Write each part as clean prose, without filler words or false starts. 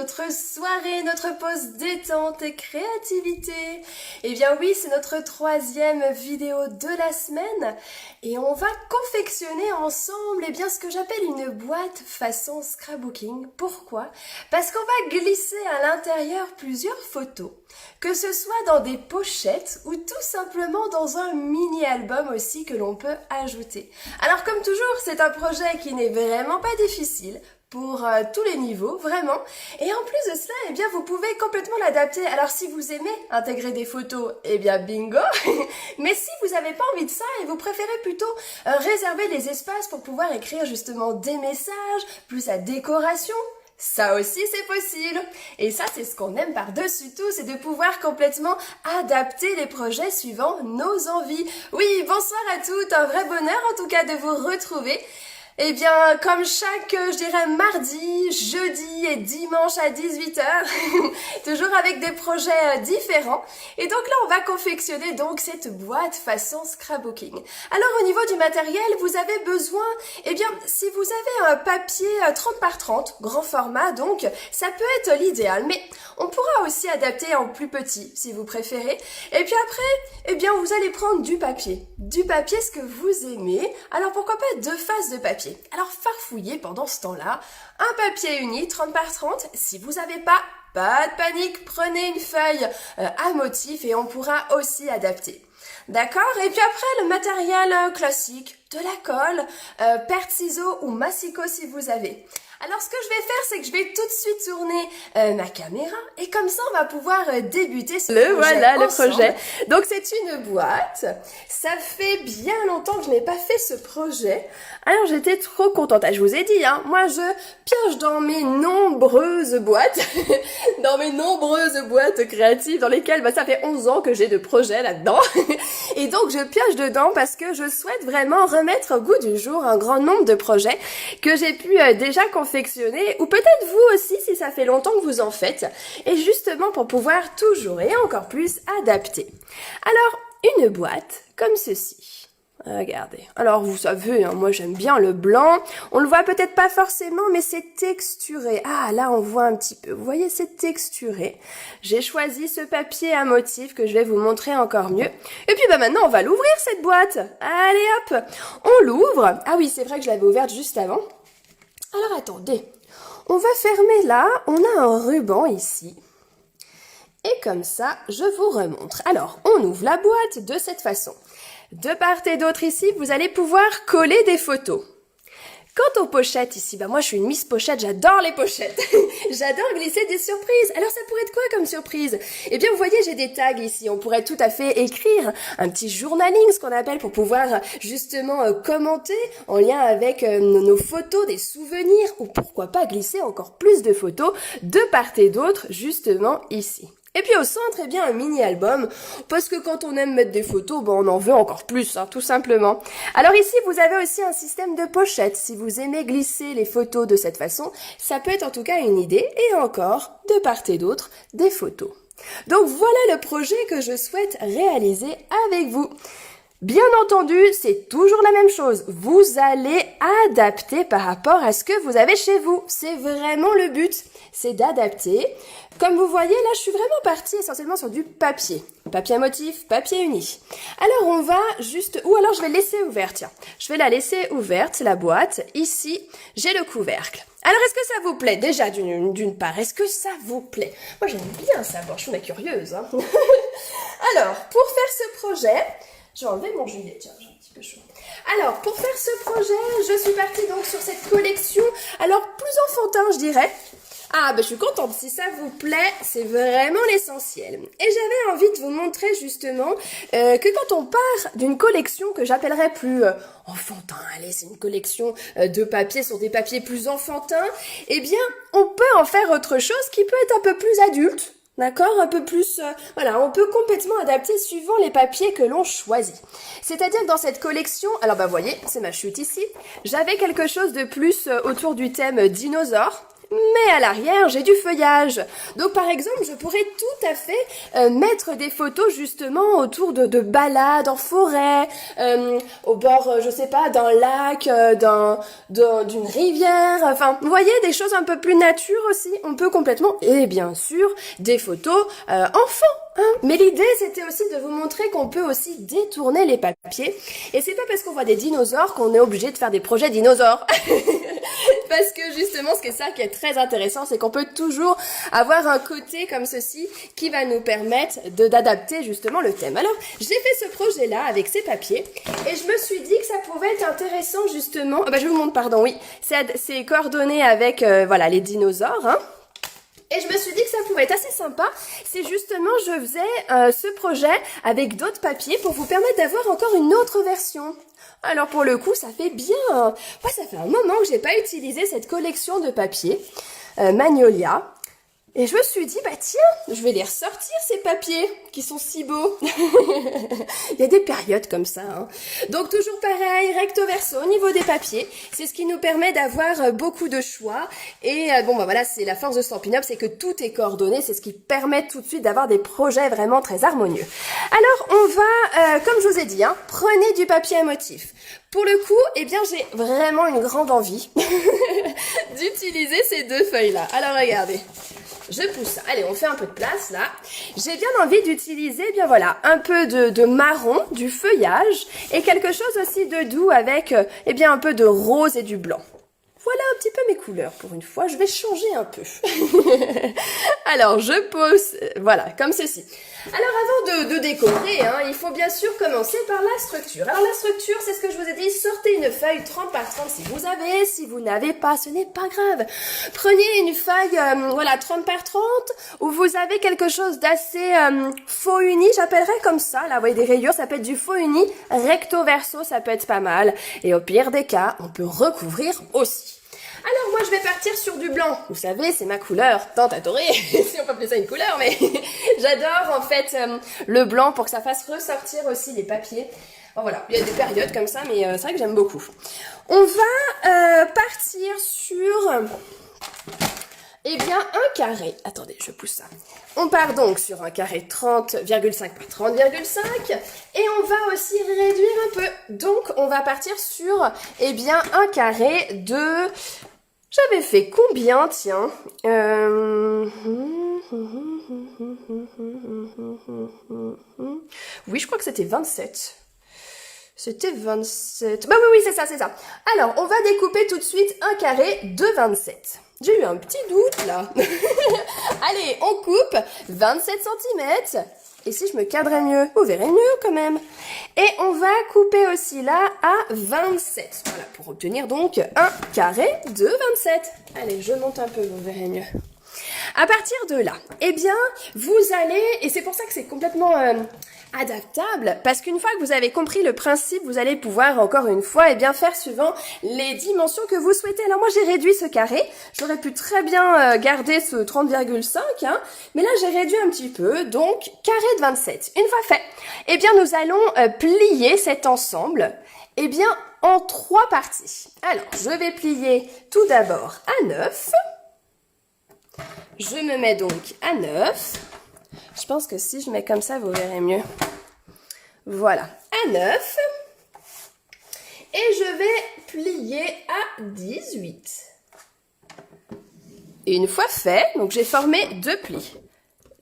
notre soirée, notre pause détente et créativité. Eh bien oui, c'est notre troisième vidéo de la semaine et on va confectionner ensemble ce que j'appelle une boîte façon scrapbooking. Pourquoi? Parce qu'on va glisser à l'intérieur plusieurs photos, que ce soit dans des pochettes ou tout simplement dans un mini-album aussi que l'on peut ajouter. Alors comme toujours, c'est un projet qui n'est vraiment pas difficile pour tous les niveaux, vraiment. Et en plus de cela, vous pouvez complètement l'adapter. Alors si vous aimez intégrer des photos, bingo. Mais si vous n'avez pas envie de ça et vous préférez plutôt réserver des espaces pour pouvoir écrire justement des messages, plus la décoration, ça aussi c'est possible. Et ça c'est ce qu'on aime par-dessus tout, c'est de pouvoir complètement adapter les projets suivant nos envies. Oui, bonsoir à toutes, un vrai bonheur en tout cas de vous retrouver. Comme chaque, mardi, jeudi et dimanche à 18h, toujours avec des projets différents. Et donc là, on va confectionner donc cette boîte façon scrapbooking. Alors au niveau du matériel, vous avez besoin, si vous avez un papier 30 par 30, grand format donc, ça peut être l'idéal. Mais on pourra aussi adapter en plus petit, si vous préférez. Et puis après, vous allez prendre du papier. Du papier, ce que vous aimez. Alors pourquoi pas 2 faces de papier. Alors farfouillez pendant ce temps-là un papier uni 30 par 30. Si vous n'avez pas de panique, prenez une feuille à motif et on pourra aussi adapter. D'accord? Et puis après, le matériel classique, de la colle, perte-ciseaux ou massicot si vous avez. Alors ce que je vais faire, c'est que je vais tout de suite tourner ma caméra et comme ça on va pouvoir débuter ce projet. Voilà le projet. Donc c'est une boîte. Ça fait bien longtemps que je n'ai pas fait ce projet. Alors j'étais trop contente. Je vous ai dit, moi je pioche dans mes nombreuses boîtes, dans mes nombreuses boîtes créatives dans lesquelles ça fait 11 ans que j'ai de projets là-dedans. Et donc je pioche dedans parce que je souhaite vraiment remettre au goût du jour un grand nombre de projets que j'ai pu déjà confectionner, ou peut-être vous aussi si ça fait longtemps que vous en faites, et justement pour pouvoir toujours et encore plus adapter. Alors, une boîte comme ceci. Regardez. Alors, vous savez, moi j'aime bien le blanc. On le voit peut-être pas forcément, mais c'est texturé. Ah, là on voit un petit peu. Vous voyez, c'est texturé. J'ai choisi ce papier à motif que je vais vous montrer encore mieux. Et puis maintenant, on va l'ouvrir cette boîte. Allez hop, on l'ouvre. Ah oui, c'est vrai que je l'avais ouverte juste avant. Alors attendez, on va fermer là, on a un ruban ici. Et comme ça, je vous remontre. Alors, on ouvre la boîte de cette façon. De part et d'autre ici, vous allez pouvoir coller des photos. Quant aux pochettes ici, moi je suis une Miss Pochette, j'adore les pochettes. J'adore glisser des surprises. Alors ça pourrait être quoi comme surprise? Vous voyez, j'ai des tags ici. On pourrait tout à fait écrire un petit journaling, ce qu'on appelle, pour pouvoir justement commenter en lien avec nos photos, des souvenirs, ou pourquoi pas glisser encore plus de photos de part et d'autre, justement ici. Et puis au centre, un mini-album, parce que quand on aime mettre des photos, on en veut encore plus, tout simplement. Alors ici, vous avez aussi un système de pochette. Si vous aimez glisser les photos de cette façon, ça peut être en tout cas une idée, et encore, de part et d'autre, des photos. Donc voilà le projet que je souhaite réaliser avec vous. Bien entendu, c'est toujours la même chose. Vous allez adapter par rapport à ce que vous avez chez vous. C'est vraiment le but, c'est d'adapter. Comme vous voyez, là, je suis vraiment partie essentiellement sur du papier. Papier à motif, papier uni. Alors, on va juste... Ou alors, je vais laisser ouverte, tiens. Je vais la laisser ouverte, la boîte. Ici, j'ai le couvercle. Alors, est-ce que ça vous plaît? Déjà, d'une part, est-ce que ça vous plaît? Moi, j'aime bien savoir, je suis ma curieuse. Alors, pour faire ce projet... Je vais enlever mon gilet, tiens, j'ai un petit peu chaud. Alors, pour faire ce projet, je suis partie donc sur cette collection, alors plus enfantin, je dirais. Ah, je suis contente, si ça vous plaît, c'est vraiment l'essentiel. Et j'avais envie de vous montrer justement que quand on part d'une collection que j'appellerais plus enfantin, allez, c'est une collection de papiers sur des papiers plus enfantins, on peut en faire autre chose qui peut être un peu plus adulte. D'accord? Un peu plus, on peut complètement adapter suivant les papiers que l'on choisit. C'est-à-dire que dans cette collection, alors voyez, c'est ma chute ici, j'avais quelque chose de plus autour du thème dinosaure. mais à l'arrière, j'ai du feuillage. Donc par exemple, je pourrais tout à fait mettre des photos justement autour de balades en forêt, au bord, je sais pas, d'un lac, d'une rivière, enfin, vous voyez, des choses un peu plus nature aussi, on peut complètement, et bien sûr, des photos enfants. Mais l'idée, c'était aussi de vous montrer qu'on peut aussi détourner les papiers. Et c'est pas parce qu'on voit des dinosaures qu'on est obligé de faire des projets dinosaures. Parce que justement, ce qui est très intéressant, c'est qu'on peut toujours avoir un côté comme ceci qui va nous permettre d'adapter justement le thème. Alors, j'ai fait ce projet-là avec ces papiers et je me suis dit que ça pouvait être intéressant justement. Je vous montre, pardon, oui, c'est coordonné avec voilà les dinosaures, hein. Et je me suis dit que ça pouvait être assez sympa si justement je faisais ce projet avec d'autres papiers pour vous permettre d'avoir encore une autre version. Alors pour le coup, ça fait bien... Moi, ça fait un moment que j'ai pas utilisé cette collection de papiers Magnolia. Et je me suis dit, tiens, je vais les ressortir ces papiers qui sont si beaux. Il y a des périodes comme ça, hein. Donc toujours pareil, recto verso au niveau des papiers. C'est ce qui nous permet d'avoir beaucoup de choix. Et voilà, c'est la force de Stampin' Up, c'est que tout est coordonné. C'est ce qui permet tout de suite d'avoir des projets vraiment très harmonieux. Alors on va, comme je vous ai dit, hein, prenez du papier à motif. Pour le coup, j'ai vraiment une grande envie d'utiliser ces deux feuilles-là. Alors regardez. Je pousse ça. Allez, on fait un peu de place là. J'ai bien envie d'utiliser, un peu de marron, du feuillage et quelque chose aussi de doux avec, un peu de rose et du blanc. Voilà un petit peu mes couleurs pour une fois. Je vais changer un peu. Alors, je pose, voilà, comme ceci. Alors, avant de décorer, hein, il faut bien sûr commencer par la structure. Alors, la structure, c'est ce que je vous ai dit. Sortez une feuille 30 par 30 si vous avez. Si vous n'avez pas, ce n'est pas grave. Prenez une feuille, 30 par 30, où vous avez quelque chose d'assez faux uni, j'appellerais comme ça. Là, vous voyez des rayures, ça peut être du faux uni. Recto verso, ça peut être pas mal. Et au pire des cas, on peut recouvrir aussi. Alors moi je vais partir sur du blanc, vous savez c'est ma couleur tant adorée, si on peut appeler ça une couleur, mais j'adore en fait le blanc pour que ça fasse ressortir aussi les papiers. Bon, voilà, il y a des périodes comme ça, mais c'est vrai que j'aime beaucoup. On va partir sur un carré, attendez je pousse ça. On part donc sur un carré 30,5 par 30,5 et on va aussi réduire un peu. Donc on va partir sur un carré de... J'avais fait combien, tiens Oui, je crois que c'était 27. C'était 27. Oui, c'est ça. Alors, on va découper tout de suite un carré de 27. J'ai eu un petit doute, là. Allez, on coupe 27 cm. Et si je me cadrais mieux, vous verrez mieux quand même. Et on va couper aussi là à 27. Voilà, pour obtenir donc un carré de 27. Allez, je monte un peu, vous verrez mieux. À partir de là, vous allez, et c'est pour ça que c'est complètement adaptable, parce qu'une fois que vous avez compris le principe, vous allez pouvoir encore une fois faire suivant les dimensions que vous souhaitez. Alors moi j'ai réduit ce carré, j'aurais pu très bien garder ce 30,5, hein, mais là j'ai réduit un petit peu, donc carré de 27. Une fois fait, nous allons plier cet ensemble, en 3 parties. Alors je vais plier tout d'abord à 9. Je me mets donc à 9. Je pense que si je mets comme ça, vous verrez mieux. Voilà, à 9. Et je vais plier à 18. Et une fois fait, donc j'ai formé 2 plis.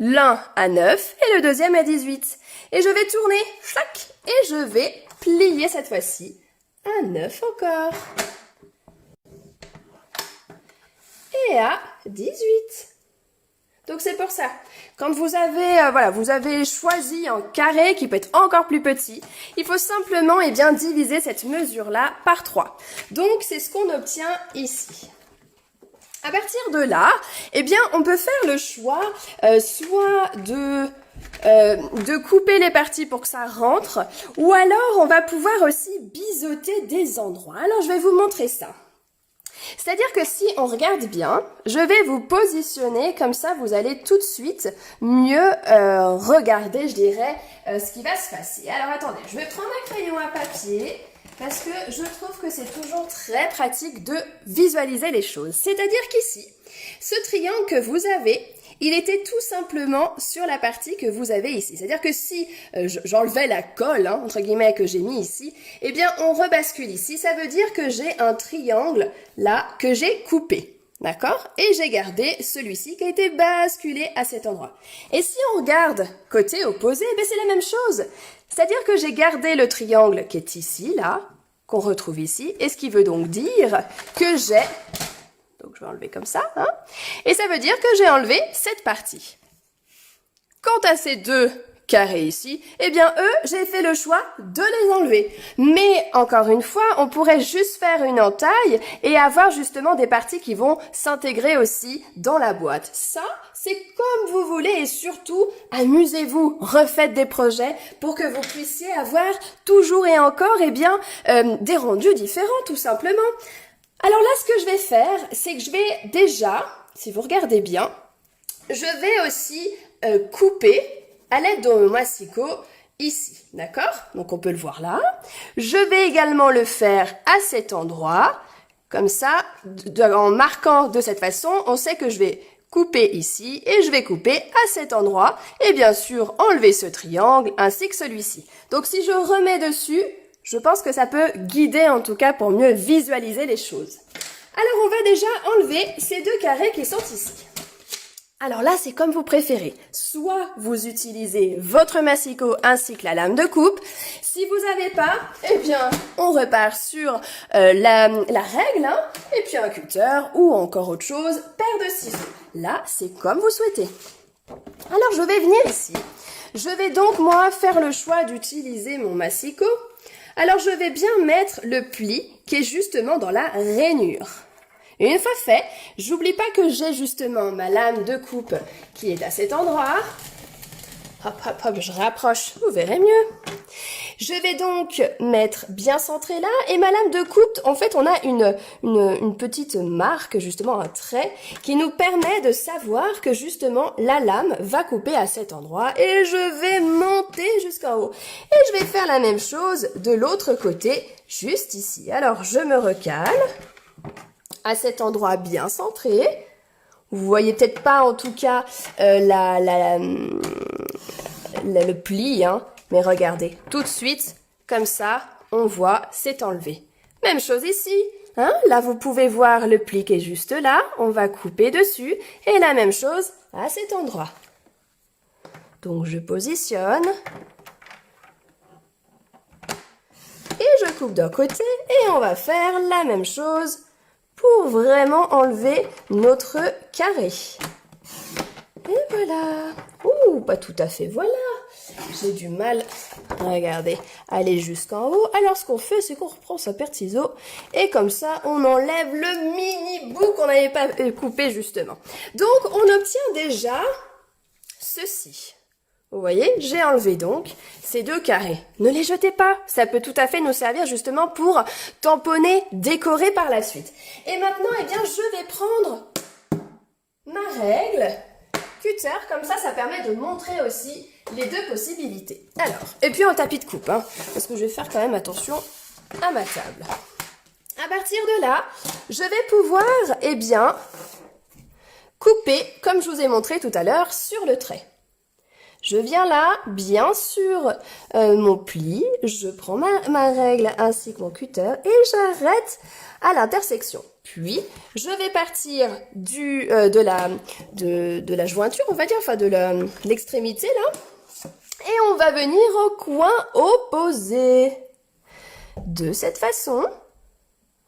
L'un à 9 et le deuxième à 18. Et je vais tourner, chac, et je vais plier cette fois-ci à 9 encore. Et à 18. Donc c'est pour ça, quand vous avez, vous avez choisi un carré qui peut être encore plus petit, il faut simplement diviser cette mesure-là par 3. Donc c'est ce qu'on obtient ici. À partir de là, on peut faire le choix soit de couper les parties pour que ça rentre, ou alors on va pouvoir aussi biseauter des endroits. Alors je vais vous montrer ça. C'est-à-dire que si on regarde bien, je vais vous positionner, comme ça vous allez tout de suite mieux regarder, je dirais, ce qui va se passer. Alors attendez, je vais prendre un crayon à papier parce que je trouve que c'est toujours très pratique de visualiser les choses. C'est-à-dire qu'ici, ce triangle que vous avez, il était tout simplement sur la partie que vous avez ici. C'est-à-dire que si j'enlevais la colle, hein, entre guillemets, que j'ai mis ici, eh bien, on rebascule ici. Ça veut dire que j'ai un triangle, là, que j'ai coupé. D'accord? Et j'ai gardé celui-ci qui a été basculé à cet endroit. Et si on regarde côté opposé, eh c'est la même chose. C'est-à-dire que j'ai gardé le triangle qui est ici, là, qu'on retrouve ici. Et ce qui veut donc dire que j'ai... Donc, je vais enlever comme ça. Hein. Et ça veut dire que j'ai enlevé cette partie. Quant à ces deux carrés ici, eh bien, eux, j'ai fait le choix de les enlever. Mais, encore une fois, on pourrait juste faire une entaille et avoir justement des parties qui vont s'intégrer aussi dans la boîte. Ça, c'est comme vous voulez et surtout, amusez-vous, refaites des projets pour que vous puissiez avoir toujours et encore, eh bien, des rendus différents, tout simplement. Alors là, ce que je vais faire, c'est que je vais déjà, si vous regardez bien, je vais aussi couper à l'aide de mon massicot ici, d'accord? Donc on peut le voir là. Je vais également le faire à cet endroit, comme ça, en marquant de cette façon, on sait que je vais couper ici et je vais couper à cet endroit et bien sûr enlever ce triangle ainsi que celui-ci. Donc si je remets dessus, je pense que ça peut guider en tout cas pour mieux visualiser les choses. Alors on va déjà enlever ces deux carrés qui sont ici. Alors là c'est comme vous préférez. Soit vous utilisez votre massicot ainsi que la lame de coupe. Si vous n'avez pas, eh bien on repart sur la règle hein, et puis un cutter ou encore autre chose, paire de ciseaux. Là c'est comme vous souhaitez. Alors je vais venir ici. Je vais donc moi faire le choix d'utiliser mon massicot. Alors je vais bien mettre le pli qui est justement dans la rainure. Et une fois fait, j'oublie pas que j'ai justement ma lame de coupe qui est à cet endroit. Hop, hop, hop, je rapproche, vous verrez mieux. Je vais donc mettre bien centré là, et ma lame de coupe, en fait, on a une petite marque, justement un trait, qui nous permet de savoir que justement la lame va couper à cet endroit, et je vais monter jusqu'en haut. Et je vais faire la même chose de l'autre côté, juste ici. Alors, je me recale à cet endroit bien centré. Vous voyez peut-être pas en tout cas le pli, hein, mais regardez, tout de suite, comme ça, on voit, c'est enlevé. Même chose ici, hein, là vous pouvez voir le pli qui est juste là, on va couper dessus, et la même chose à cet endroit. Donc je positionne, et je coupe d'un côté, et on va faire la même chose pour vraiment enlever notre carré. Et voilà. Ouh, pas tout à fait, voilà. J'ai du mal, regardez, à aller jusqu'en haut. Alors ce qu'on fait, c'est qu'on reprend sa paire de ciseaux et comme ça, on enlève le mini bout qu'on n'avait pas coupé justement. Donc, on obtient déjà ceci. Vous voyez, j'ai enlevé donc ces deux carrés. Ne les jetez pas, ça peut tout à fait nous servir justement pour tamponner, décorer par la suite. Et maintenant, eh bien, je vais prendre ma règle cutter, comme ça permet de montrer aussi les deux possibilités. Alors, et puis un tapis de coupe, hein, parce que je vais faire quand même attention à ma table. À partir de là, je vais pouvoir, eh bien, couper, comme je vous ai montré tout à l'heure, sur le trait. Je viens là, bien sûr, mon pli, je prends ma règle ainsi que mon cutter et j'arrête à l'intersection. Puis, je vais partir de la jointure, on va dire, enfin de l'extrémité là, et on va venir au coin opposé. De cette façon,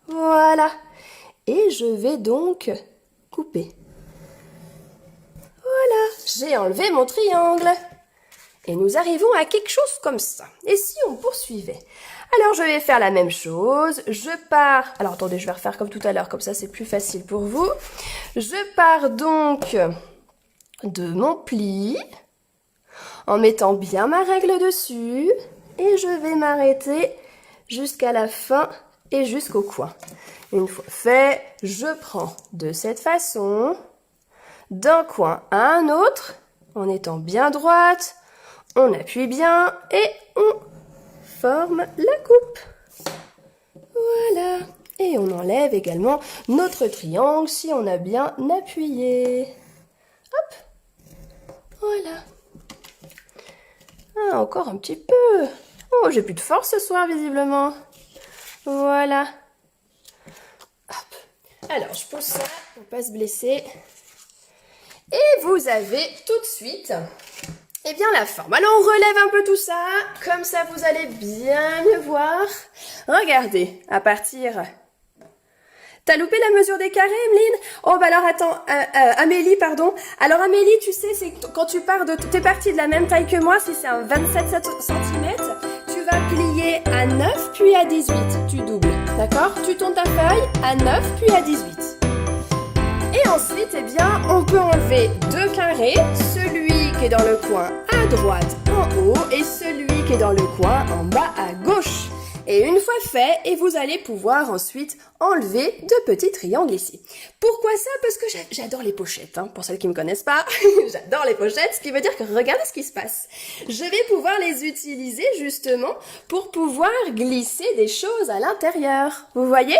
voilà. Et je vais donc couper. Voilà, j'ai enlevé mon triangle. Et nous arrivons à quelque chose comme ça. Et si on poursuivait? Alors, je vais faire la même chose. Je pars... Alors, attendez, je vais refaire comme tout à l'heure, comme ça, c'est plus facile pour vous. Je pars donc de mon pli, en mettant bien ma règle dessus. Et je vais m'arrêter jusqu'à la fin et jusqu'au coin. Une fois fait, je prends de cette façon... d'un coin à un autre, en étant bien droite, on appuie bien et on forme la coupe. Et on enlève également notre triangle si on a bien appuyé. Hop, voilà. Ah, encore un petit peu. Oh, j'ai plus de force ce soir, visiblement. Voilà. Hop. Alors, je pose ça pour pas se blesser. Et vous avez tout de suite, eh bien, la forme. Alors, on relève un peu tout ça. Comme ça, vous allez bien mieux voir. Regardez, à partir... T'as loupé la mesure des carrés, Emeline? Oh, bah alors, attends, Amélie, pardon. Alors, Amélie, tu sais, c'est quand tu pars de... T'es partie de la même taille que moi, si c'est un 27 cm, tu vas plier à 9, puis à 18. Tu doubles, d'accord? Tu tournes ta feuille à 9, puis à 18. Et ensuite, eh bien, on peut enlever deux carrés, celui qui est dans le coin à droite en haut et celui qui est dans le coin en bas à gauche. Et une fois fait, et vous allez pouvoir ensuite enlever deux petits triangles ici. Pourquoi ça? Parce que j'adore les pochettes, hein, pour celles qui ne me connaissent pas. J'adore les pochettes, ce qui veut dire que regardez ce qui se passe. Je vais pouvoir les utiliser justement pour pouvoir glisser des choses à l'intérieur. Vous voyez?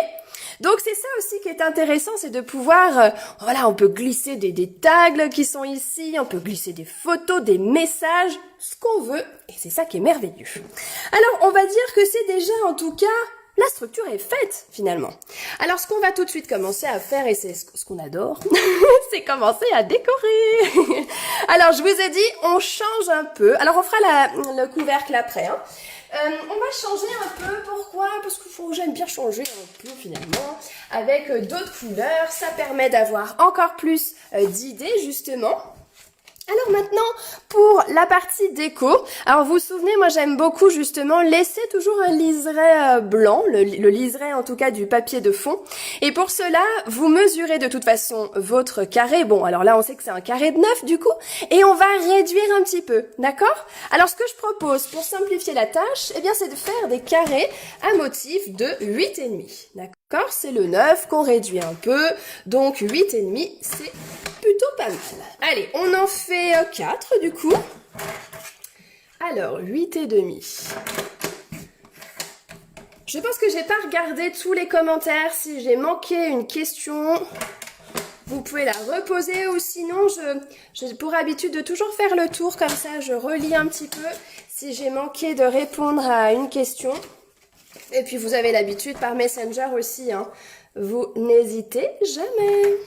Donc c'est ça aussi qui est intéressant, c'est de pouvoir, voilà, on peut glisser des tags qui sont ici, on peut glisser des photos, des messages, ce qu'on veut, et c'est ça qui est merveilleux. Alors on va dire que c'est déjà en tout cas, la structure est faite finalement. Alors ce qu'on va tout de suite commencer à faire, et c'est ce qu'on adore, c'est commencer à décorer. Alors je vous ai dit, on change un peu, alors on fera le couvercle après, hein. On va changer un peu, pourquoi? Parce que j'aime bien changer un peu finalement, avec d'autres couleurs, ça permet d'avoir encore plus d'idées justement. Alors maintenant, pour la partie déco, alors vous vous souvenez, moi j'aime beaucoup justement laisser toujours un liseré blanc, le liseré en tout cas du papier de fond. Et pour cela, vous mesurez de toute façon votre carré. Bon, alors là on sait que c'est un carré de 9 du coup, et on va réduire un petit peu, d'accord? Alors ce que je propose pour simplifier la tâche, eh bien c'est de faire des carrés à motif de 8,5, d'accord? C'est le 9 qu'on réduit un peu, donc 8,5 c'est plutôt pas mal. Allez, on en fait 4 du coup. Alors, 8,5. Je pense que j'ai pas regardé tous les commentaires. Si j'ai manqué une question, vous pouvez la reposer ou sinon, j'ai pour habitude de toujours faire le tour comme ça. Je relis un petit peu si j'ai manqué de répondre à une question. Et puis, vous avez l'habitude par Messenger aussi, hein. Vous n'hésitez jamais.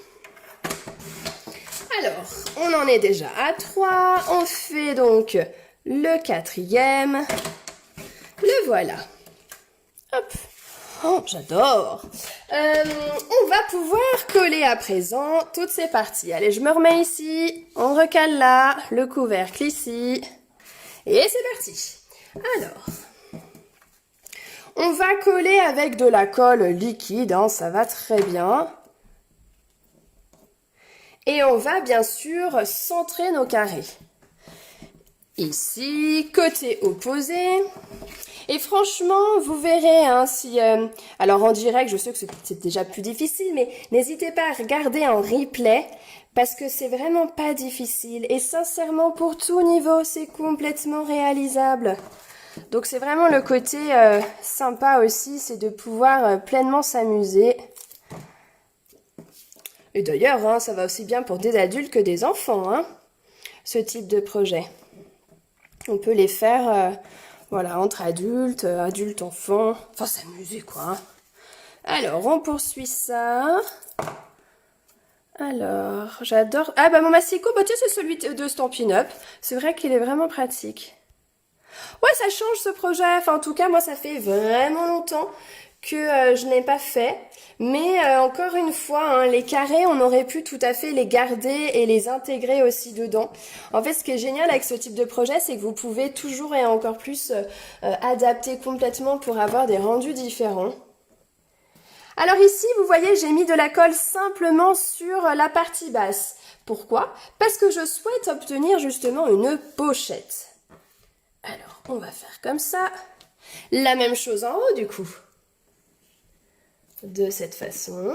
Alors, on en est déjà à 3, on fait donc le 4e, le voilà. Hop, oh, j'adore. On va pouvoir coller à présent toutes ces parties. Allez, je me remets ici, on recale là, le couvercle ici, et c'est parti. Alors, on va coller avec de la colle liquide, hein, ça va très bien. Et on va bien sûr centrer nos carrés. Ici, côté opposé. Et franchement, vous verrez, hein, si... alors en direct, je sais que c'est déjà plus difficile, mais n'hésitez pas à regarder en replay, parce que c'est vraiment pas difficile. Et sincèrement, pour tout niveau, c'est complètement réalisable. Donc c'est vraiment le côté sympa aussi, c'est de pouvoir pleinement s'amuser. Et d'ailleurs, hein, ça va aussi bien pour des adultes que des enfants, hein, ce type de projet. On peut les faire, voilà, entre adultes, adultes-enfants, enfin s'amuser quoi. Hein. Alors, on poursuit ça. Alors, j'adore... Ah bah mon massicot, bah tu sais, c'est celui de Stampin' Up. C'est vrai qu'il est vraiment pratique. Ouais, ça change ce projet. Enfin, en tout cas, moi, ça fait vraiment longtemps que je n'ai pas fait. Mais encore une fois, hein, les carrés, on aurait pu tout à fait les garder et les intégrer aussi dedans. En fait, ce qui est génial avec ce type de projet, c'est que vous pouvez toujours et encore plus adapter complètement pour avoir des rendus différents. Alors ici, vous voyez, j'ai mis de la colle simplement sur la partie basse. Pourquoi? Parce que je souhaite obtenir justement une pochette. Alors, on va faire comme ça. La même chose en haut, du coup. De cette façon.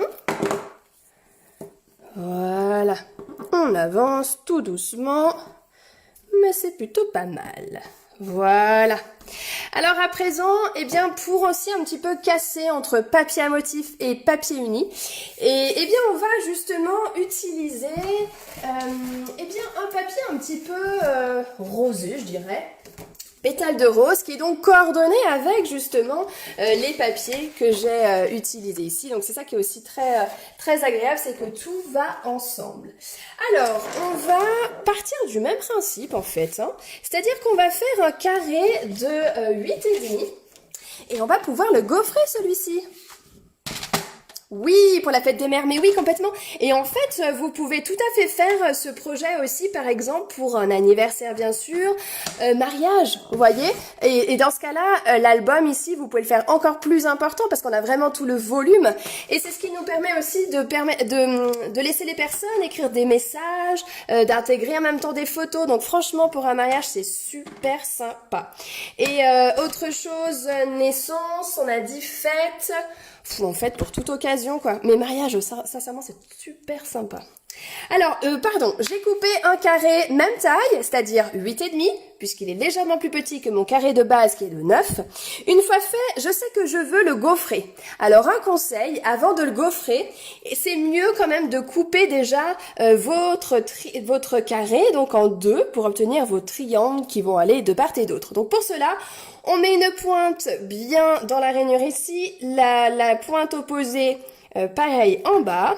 Voilà. On avance tout doucement, mais c'est plutôt pas mal. Voilà. Alors à présent, eh bien pour aussi un petit peu casser entre papier à motif et papier uni, et eh bien on va justement utiliser eh bien un papier un petit peu rosé, je dirais. Pétale de rose qui est donc coordonné avec justement les papiers que j'ai utilisés ici. Donc c'est ça qui est aussi très agréable, c'est que tout va ensemble. Alors on va partir du même principe en fait, hein. C'est-à-dire qu'on va faire un carré de 8,5 et on va pouvoir le gaufrer celui-ci. Oui, pour la fête des mères, mais oui, complètement. Et en fait, vous pouvez tout à fait faire ce projet aussi, par exemple, pour un anniversaire, bien sûr, mariage, vous voyez. Et dans ce cas-là, l'album ici, vous pouvez le faire encore plus important parce qu'on a vraiment tout le volume. Et c'est ce qui nous permet aussi de laisser les personnes écrire des messages, d'intégrer en même temps des photos. Donc franchement, pour un mariage, c'est super sympa. Et autre chose, naissance, on a dit fête. En fait, pour toute occasion, quoi. Mais mariage, sincèrement, c'est super sympa. Alors, pardon, j'ai coupé un carré même taille, c'est-à-dire 8,5, puisqu'il est légèrement plus petit que mon carré de base qui est de 9. Une fois fait, je sais que je veux le gaufrer. Alors, un conseil, avant de le gaufrer, c'est mieux quand même de couper déjà votre carré, donc en deux, pour obtenir vos triangles qui vont aller de part et d'autre. Donc, pour cela, on met une pointe bien dans la rainure ici, la pointe opposée, pareil en bas.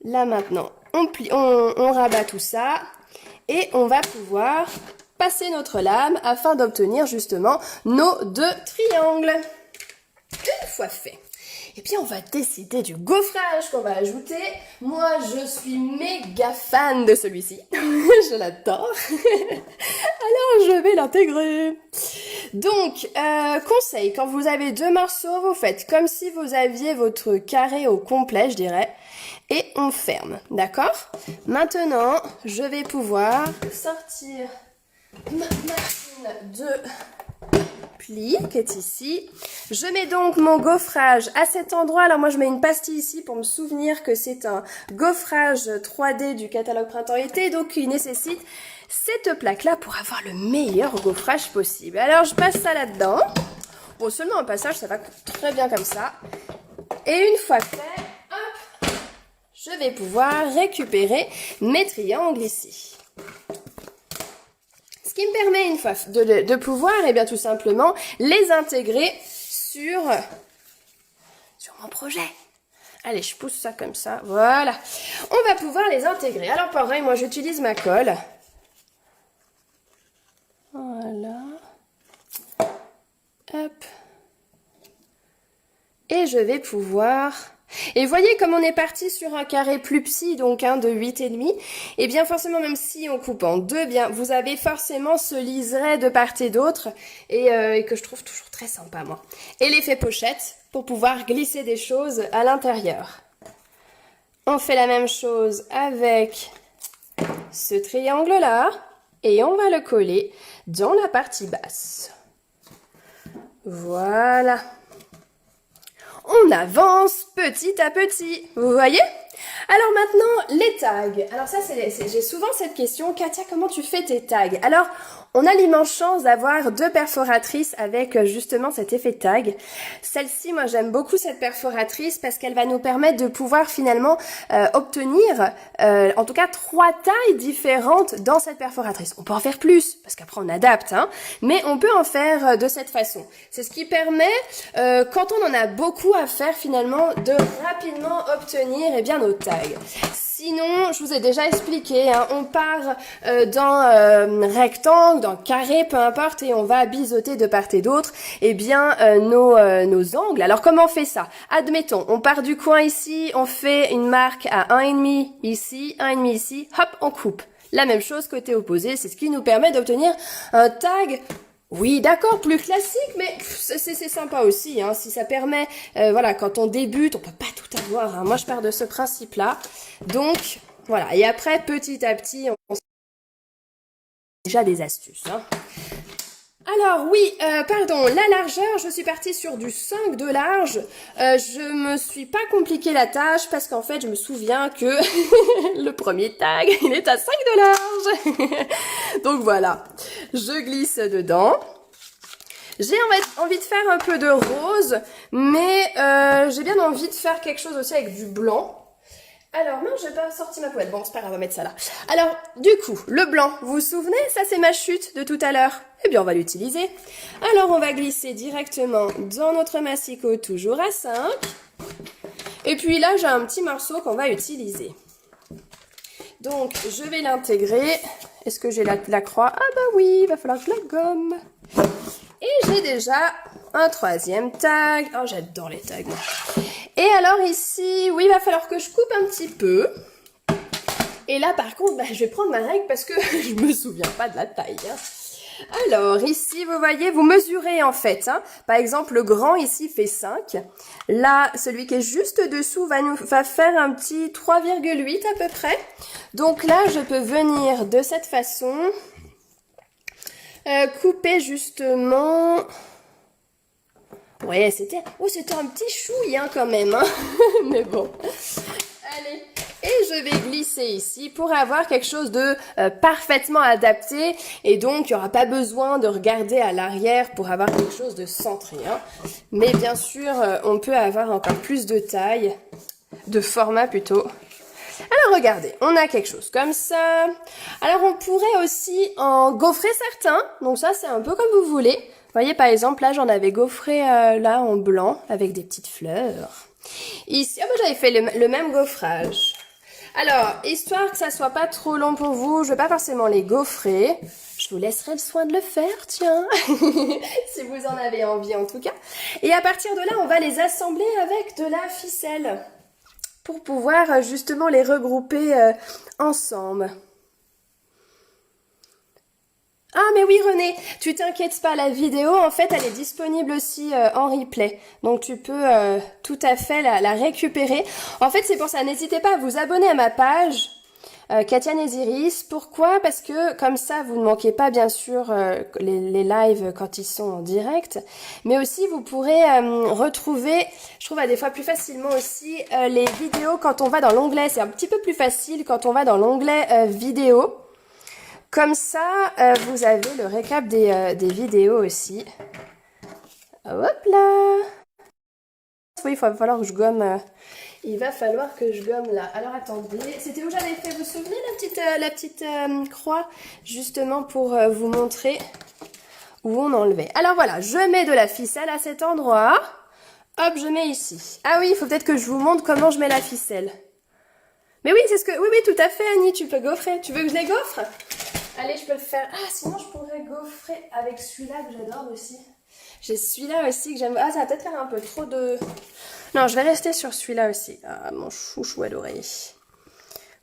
Là maintenant, on rabat tout ça et on va pouvoir passer notre lame afin d'obtenir justement nos deux triangles. Une fois fait, et puis on va décider du gaufrage qu'on va ajouter. Moi, je suis méga fan de celui-ci. Je l'adore. Alors, je vais l'intégrer. Donc, conseil, quand vous avez deux morceaux, vous faites comme si vous aviez votre carré au complet, je dirais. Et on ferme, d'accord? Maintenant, je vais pouvoir sortir ma machine de pli qui est ici. Je mets donc mon gaufrage à cet endroit. Alors moi, je mets une pastille ici pour me souvenir que c'est un gaufrage 3D du catalogue Printemps-Été, donc il nécessite cette plaque-là pour avoir le meilleur gaufrage possible. Alors, je passe ça là-dedans. Bon, seulement un passage, ça va très bien comme ça. Et une fois fait, hop, je vais pouvoir récupérer mes triangles ici. Ce qui me permet une fois de pouvoir, eh bien tout simplement, les intégrer sur mon projet. Allez, je pousse ça comme ça, voilà. On va pouvoir les intégrer. Alors pareil, moi j'utilise ma colle. Voilà. Hop. Et je vais pouvoir... Et voyez comme on est parti sur un carré plus petit, donc de 8,5, et bien forcément même si on coupe en deux, bien vous avez forcément ce liseré de part et d'autre, et que je trouve toujours très sympa moi. Et l'effet pochette, pour pouvoir glisser des choses à l'intérieur. On fait la même chose avec ce triangle-là, et on va le coller dans la partie basse. Voilà. On avance petit à petit, vous voyez? Alors maintenant, les tags. Alors ça, j'ai souvent cette question, Katia, comment tu fais tes tags? Alors, on a l'immense chance d'avoir deux perforatrices avec justement cet effet tag. Celle-ci, moi j'aime beaucoup cette perforatrice parce qu'elle va nous permettre de pouvoir finalement obtenir en tout cas 3 tailles différentes dans cette perforatrice. On peut en faire plus parce qu'après on adapte, hein, mais on peut en faire de cette façon. C'est ce qui permet, quand on en a beaucoup à faire finalement, de rapidement obtenir eh bien, nos tags. Sinon, je vous ai déjà expliqué, hein, on part dans rectangle, dans carré, peu importe, et on va biseauter de part et d'autre eh bien nos angles. Alors comment on fait ça? Admettons, on part du coin ici, on fait une marque à 1,5 ici, 1,5 ici, hop, on coupe. La même chose côté opposé, c'est ce qui nous permet d'obtenir un tag. Oui, d'accord, plus classique, mais c'est sympa aussi, hein, si ça permet, voilà, quand on débute, on peut pas tout avoir, hein. Moi, je pars de ce principe-là. Donc, voilà, et après, petit à petit, on déjà des astuces, hein. Alors oui, pardon, la largeur, je suis partie sur du 5 de large. Je me suis pas compliqué la tâche parce qu'en fait, je me souviens que le premier tag, il est à 5 de large. Donc voilà, je glisse dedans. J'ai envie de faire un peu de rose, mais j'ai bien envie de faire quelque chose aussi avec du blanc. Alors, non, j'ai pas sorti ma poêle. Bon, c'est pas grave, on va mettre ça là. Alors, du coup, le blanc, vous vous souvenez, ça c'est ma chute de tout à l'heure. Eh bien, on va l'utiliser. Alors, on va glisser directement dans notre massicot, toujours à 5. Et puis là, j'ai un petit morceau qu'on va utiliser. Donc, je vais l'intégrer. Est-ce que j'ai la croix? Ah bah oui, il va falloir que je la gomme. Et j'ai déjà un troisième tag. Oh, j'adore les tags, moi. Et alors ici, oui, il va falloir que je coupe un petit peu. Et là, par contre, bah, je vais prendre ma règle parce que je me souviens pas de la taille. Hein. Alors, ici, vous voyez, vous mesurez en fait. Hein. Par exemple, le grand ici fait 5. Là, celui qui est juste dessous va faire un petit 3,8 à peu près. Donc là, je peux venir de cette façon, couper justement... Ouais, c'était un petit chouille hein, quand même, hein. Mais bon. Allez. Et je vais glisser ici pour avoir quelque chose de parfaitement adapté. Et donc, il n'y aura pas besoin de regarder à l'arrière pour avoir quelque chose de centré. Hein. Mais bien sûr, on peut avoir encore plus de taille, de format plutôt. Alors, regardez, on a quelque chose comme ça. Alors, on pourrait aussi en gaufrer certains. Donc ça, c'est un peu comme vous voulez. Vous voyez, par exemple, là, j'en avais gaufré là en blanc avec des petites fleurs. Ici, oh, j'avais fait le même gaufrage. Alors, histoire que ça soit pas trop long pour vous, je vais pas forcément les gaufrer. Je vous laisserai le soin de le faire, tiens. Si vous en avez envie, en tout cas. Et à partir de là, on va les assembler avec de la ficelle. Pour pouvoir justement les regrouper ensemble. Ah mais oui René, tu t'inquiètes pas, la vidéo en fait elle est disponible aussi en replay. Donc tu peux tout à fait la récupérer. En fait c'est pour ça, n'hésitez pas à vous abonner à ma page Katia Nésiris. Pourquoi? Parce que comme ça vous ne manquez pas bien sûr les lives quand ils sont en direct. Mais aussi vous pourrez retrouver, je trouve des fois plus facilement aussi, les vidéos quand on va dans l'onglet. C'est un petit peu plus facile quand on va dans l'onglet vidéo. Comme ça, vous avez le récap des vidéos aussi. Hop là! Oui, il va falloir que je gomme. Il va falloir que je gomme là. Alors attendez, c'était où j'avais fait, vous vous souvenez la petite croix? Justement pour vous montrer où on enlevait. Alors voilà, je mets de la ficelle à cet endroit. Hop, je mets ici. Ah oui, il faut peut-être que je vous montre comment je mets la ficelle. Mais oui, c'est ce que... Oui, tout à fait Annie, tu peux gaufrer. Tu veux que je les gaufre? Allez, je peux le faire. Ah, sinon, je pourrais gaufrer avec celui-là que j'adore aussi. J'ai celui-là aussi que j'aime. Ah, ça va peut-être faire un peu trop de... Non, je vais rester sur celui-là aussi. Ah, mon chouchou adoré.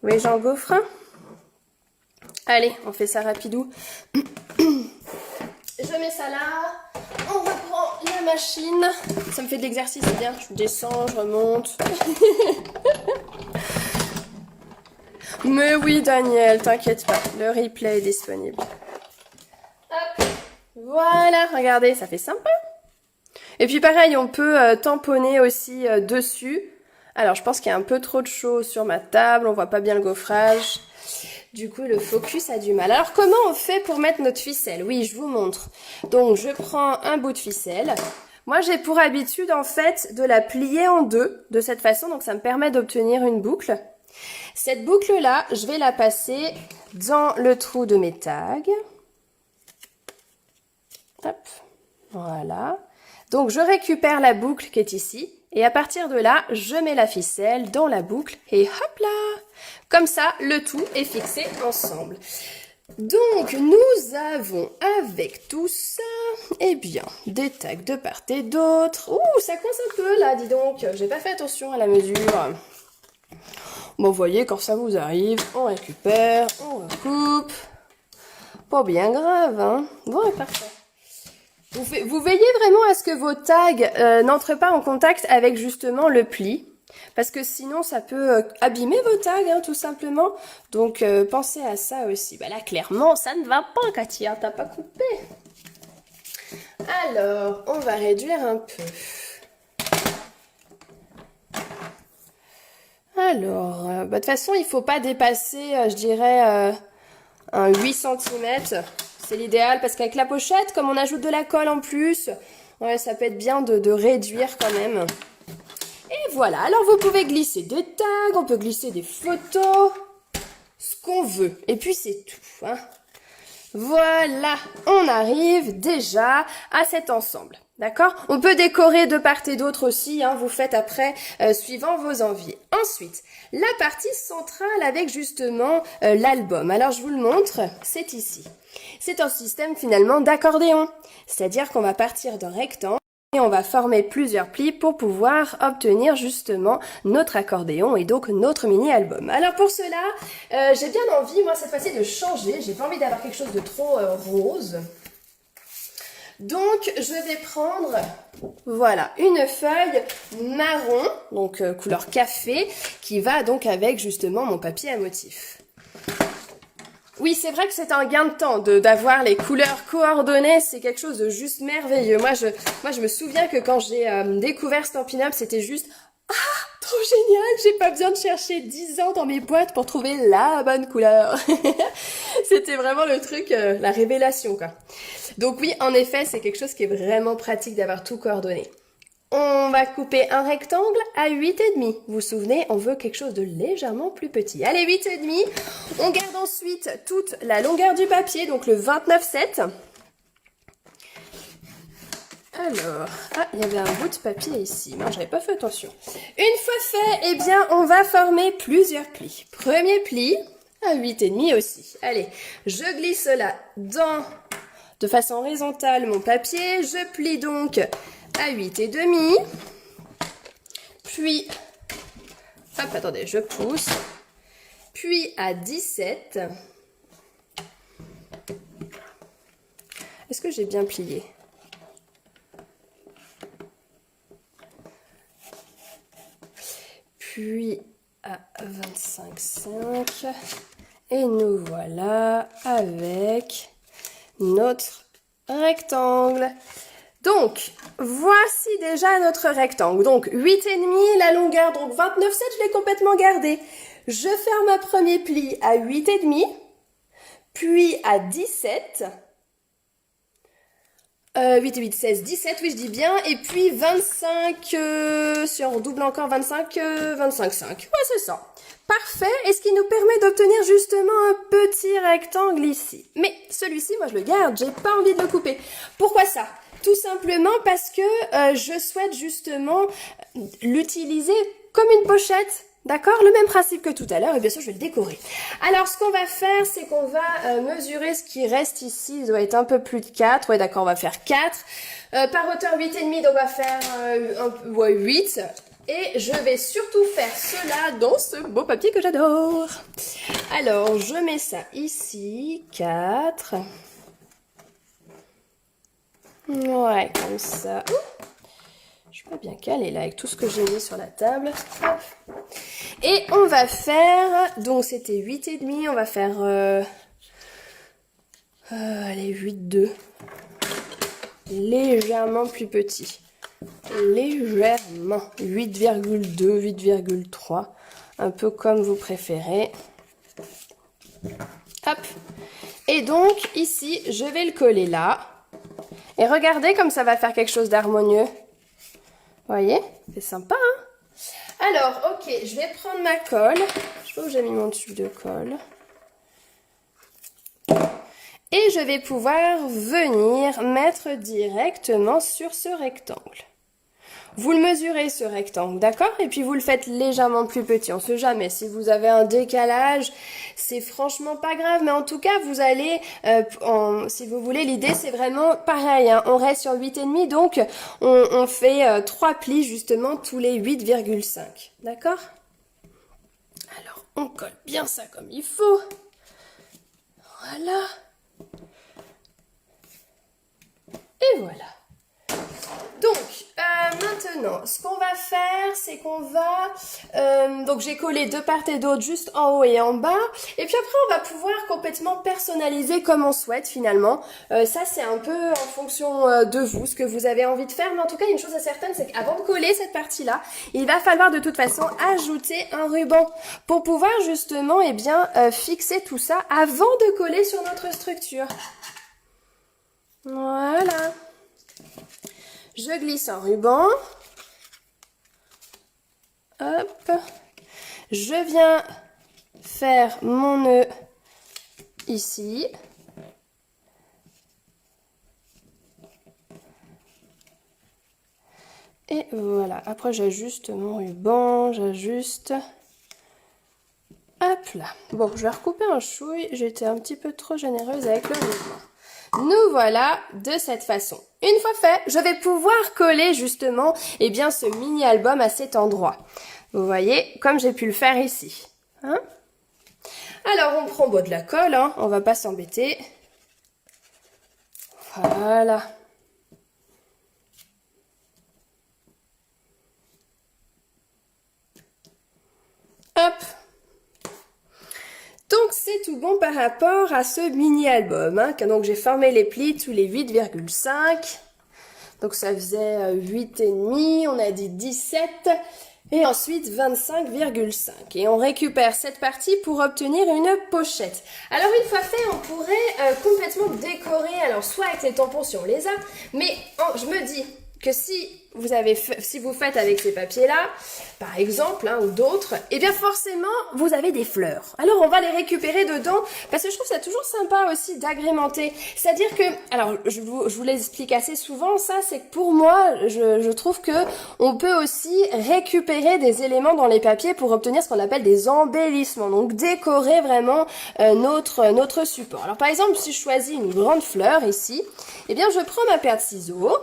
Oui, j'en gaufre un. Allez, on fait ça rapidou. Je mets ça là. On reprend la machine. Ça me fait de l'exercice, c'est bien. Je descends, je remonte. Mais oui, Daniel, t'inquiète pas. Le replay est disponible. Hop. Voilà, regardez, ça fait sympa. Et puis pareil, on peut tamponner aussi dessus. Alors, je pense qu'il y a un peu trop de choses sur ma table. On voit pas bien le gaufrage. Du coup, le focus a du mal. Alors, comment on fait pour mettre notre ficelle? Oui, je vous montre. Donc, je prends un bout de ficelle. Moi, j'ai pour habitude, en fait, de la plier en deux, de cette façon. Donc, ça me permet d'obtenir une boucle. Cette boucle-là, je vais la passer dans le trou de mes tags. Hop, voilà. Donc, je récupère la boucle qui est ici. Et à partir de là, je mets la ficelle dans la boucle. Et hop là! Comme ça, le tout est fixé ensemble. Donc, nous avons avec tout ça, eh bien, des tags de part et d'autre. Ouh, ça coince un peu là, dis donc. J'ai pas fait attention à la mesure. Bon, vous voyez, quand ça vous arrive, on récupère, on recoupe. Pas bien grave, hein. Bon, parfait. Vous veillez vraiment à ce que vos tags n'entrent pas en contact avec justement le pli. Parce que sinon, ça peut abîmer vos tags, hein, tout simplement. Donc, pensez à ça aussi. Bah là, clairement, ça ne va pas, Katia. T'as pas coupé. Alors, on va réduire un peu. Alors, de toute façon, il ne faut pas dépasser, je dirais, un 8 cm. C'est l'idéal parce qu'avec la pochette, comme on ajoute de la colle en plus, ouais, ça peut être bien de réduire quand même. Et voilà, alors vous pouvez glisser des tags, on peut glisser des photos, ce qu'on veut. Et puis c'est tout, hein. Voilà, on arrive déjà à cet ensemble, d'accord? On peut décorer de part et d'autre aussi, hein, vous faites après suivant vos envies. Ensuite, la partie centrale avec justement l'album. Alors je vous le montre, c'est ici. C'est un système finalement d'accordéon, c'est-à-dire qu'on va partir d'un rectangle et on va former plusieurs plis pour pouvoir obtenir justement notre accordéon et donc notre mini-album. Alors pour cela, j'ai bien envie, moi cette fois-ci, de changer. J'ai pas envie d'avoir quelque chose de trop rose. Donc je vais prendre, voilà, une feuille marron, donc couleur café, qui va donc avec justement mon papier à motif. Oui, c'est vrai que c'est un gain de temps d'avoir les couleurs coordonnées, c'est quelque chose de juste merveilleux. Moi, je me souviens que quand j'ai découvert Stampin' Up, c'était juste « Ah, trop génial, j'ai pas besoin de chercher 10 ans dans mes boîtes pour trouver la bonne couleur. » C'était vraiment le truc, la révélation, quoi. Donc oui, en effet, c'est quelque chose qui est vraiment pratique d'avoir tout coordonné. On va couper un rectangle à 8,5. Vous vous souvenez, on veut quelque chose de légèrement plus petit. Allez, 8,5. On garde ensuite toute la longueur du papier, donc le 29,7. Alors, ah, il y avait un bout de papier ici, mais j'avais pas fait attention. Une fois fait, eh bien, on va former plusieurs plis. Premier pli, à 8,5 aussi. Allez, je glisse là de façon horizontale mon papier. Je plie donc à 8,5. Puis, hop, attendez, je pousse. Puis à 17. Est-ce que j'ai bien plié ? Puis à 25,5. Et nous voilà avec notre rectangle. Donc, voici déjà notre rectangle. Donc, 8,5, la longueur, donc 29,7, je l'ai complètement gardé. Je ferme un premier pli à 8,5, puis à 17. 8 et 8, 16, 17, oui, je dis bien. Et puis 25, si on redouble encore 25, 25,5. Ouais, c'est ça. Parfait. Et ce qui nous permet d'obtenir justement un petit rectangle ici. Mais celui-ci, moi, je le garde. J'ai pas envie de le couper. Pourquoi ça ? Tout simplement parce que je souhaite justement l'utiliser comme une pochette. D'accord? Le même principe que tout à l'heure, et bien sûr, je vais le décorer. Alors, ce qu'on va faire, c'est qu'on va mesurer ce qui reste ici. Il doit être un peu plus de 4. Ouais, d'accord, on va faire 4. Par hauteur 8,5, donc on va faire 8. Et je vais surtout faire cela dans ce beau papier que j'adore. Alors, je mets ça ici. 4. Ouais, comme ça. Je suis pas bien calée là avec tout ce que j'ai mis sur la table. Hop. Et on va faire, donc c'était 8,5, on va faire, allez, 8,2. Légèrement plus petit. Légèrement. 8,2, 8,3. Un peu comme vous préférez. Hop. Et donc, ici, je vais le coller là. Et regardez comme ça va faire quelque chose d'harmonieux. Vous voyez? C'est sympa, hein? Alors, ok, je vais prendre ma colle. Je sais pas où j'ai mis mon tube de colle. Et je vais pouvoir venir mettre directement sur ce rectangle. Vous le mesurez ce rectangle, d'accord? Et puis vous le faites légèrement plus petit. On ne sait jamais. Si vous avez un décalage, c'est franchement pas grave. Mais en tout cas, vous allez, si vous voulez, l'idée c'est vraiment pareil. Hein, on reste sur 8,5. Donc, on fait 3 plis justement tous les 8,5. D'accord? Alors, on colle bien ça comme il faut. Voilà. Et voilà. Donc, maintenant, ce qu'on va va faire, c'est qu'on va... donc j'ai collé de part et d'autre, juste en haut et en bas. Et puis après, on va pouvoir complètement personnaliser comme on souhaite finalement. Ça, c'est un peu en fonction de vous, ce que vous avez envie de faire. Mais en tout cas, une chose est certaine, c'est qu'avant de coller cette partie-là, il va falloir de toute façon ajouter un ruban pour pouvoir justement fixer tout ça avant de coller sur notre structure. Voilà. Je glisse un ruban. Hop. Je viens faire mon nœud ici. Et voilà. Après, j'ajuste mon ruban, j'ajuste. Hop là. Bon, je vais recouper un chouille. J'étais un petit peu trop généreuse avec le ruban. Nous voilà de cette façon. Une fois fait, je vais pouvoir coller justement ce mini-album à cet endroit. Vous voyez, comme j'ai pu le faire ici. Hein? Alors, on prend de la colle, hein, on va pas s'embêter. Voilà. Hop. Donc c'est tout bon par rapport à ce mini-album. Hein. Donc j'ai formé les plis tous les 8,5. Donc ça faisait 8,5, on a dit 17. Et ensuite 25,5. Et on récupère cette partie pour obtenir une pochette. Alors une fois fait, on pourrait complètement décorer, alors soit avec les tampons si on les a, mais je me dis que si vous faites avec ces papiers-là, par exemple, hein, ou d'autres, et bien forcément, vous avez des fleurs. Alors, on va les récupérer dedans, parce que je trouve ça toujours sympa aussi d'agrémenter. C'est-à-dire que, alors, je vous l'explique assez souvent, ça, c'est que pour moi, je trouve que on peut aussi récupérer des éléments dans les papiers pour obtenir ce qu'on appelle des embellissements. Donc, décorer vraiment notre support. Alors, par exemple, si je choisis une grande fleur ici, eh bien, je prends ma paire de ciseaux.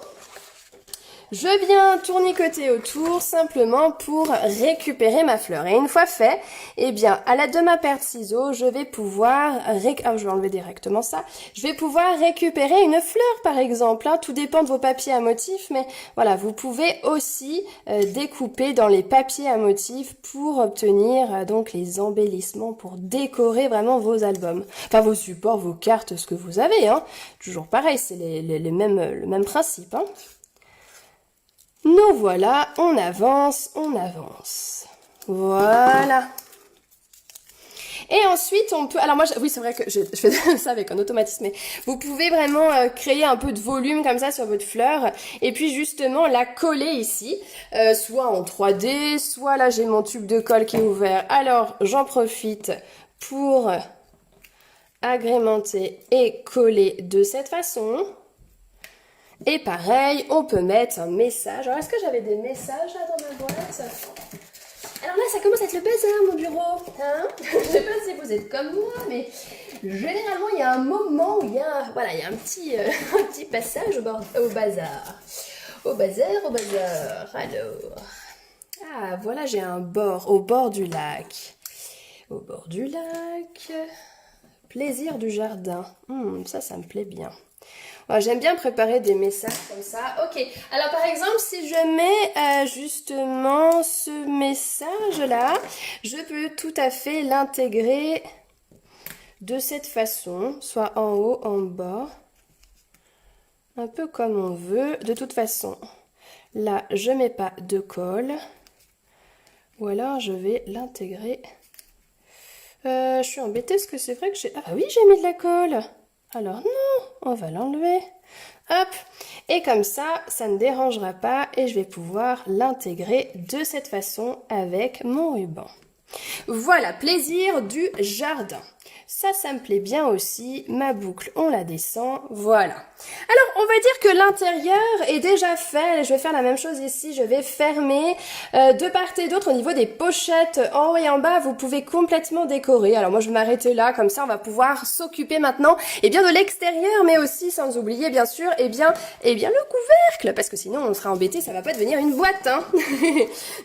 Je viens tournicoter autour simplement pour récupérer ma fleur. Et une fois fait, eh bien, à l'aide de ma paire de ciseaux, je vais pouvoir... je vais enlever directement ça. Je vais pouvoir récupérer une fleur, par exemple. Hein. Tout dépend de vos papiers à motifs, mais voilà, vous pouvez aussi découper dans les papiers à motifs pour obtenir donc les embellissements, pour décorer vraiment vos albums. Enfin, vos supports, vos cartes, ce que vous avez. Hein. Toujours pareil, c'est le même principe. Hein. Nous voilà, on avance, on avance. Voilà. Et ensuite, on peut... Alors moi, oui, c'est vrai que je fais ça avec un automatisme, mais vous pouvez vraiment créer un peu de volume comme ça sur votre fleur, et puis justement la coller ici, soit en 3D, soit là j'ai mon tube de colle qui est ouvert. Alors, j'en profite pour agrémenter et coller de cette façon. Et pareil, on peut mettre un message. Alors, est-ce que j'avais des messages là dans ma boîte? Alors là, ça commence à être le bazar, mon bureau. Hein? Je sais pas si vous êtes comme moi, mais généralement, il y a un moment où il y a un petit passage au bazar. Au bazar. Alors, ah, voilà, j'ai un bord, au bord du lac. Au bord du lac. Plaisir du jardin. Ça me plaît bien. J'aime bien préparer des messages comme ça. Ok, alors par exemple, si je mets justement ce message-là, je peux tout à fait l'intégrer de cette façon, soit en haut, en bas, un peu comme on veut. De toute façon, là, je mets pas de colle, ou alors je vais l'intégrer. Je suis embêtée parce que c'est vrai que j'ai... Ah bah oui, j'ai mis de la colle. Alors non, on va l'enlever. Hop. Et comme ça, ça ne dérangera pas et je vais pouvoir l'intégrer de cette façon avec mon ruban. Voilà, plaisir du jardin. Ça me plaît bien aussi. Ma boucle, on la descend. Voilà. Alors, on va dire que l'intérieur est déjà fait. Je vais faire la même chose ici. Je vais fermer de part et d'autre au niveau des pochettes en haut et en bas. Vous pouvez complètement décorer. Alors, moi, je vais m'arrêter là. Comme ça, on va pouvoir s'occuper maintenant de l'extérieur, mais aussi, sans oublier, bien sûr, le couvercle. Parce que sinon, on sera embêté. Ça va pas devenir une boîte, hein.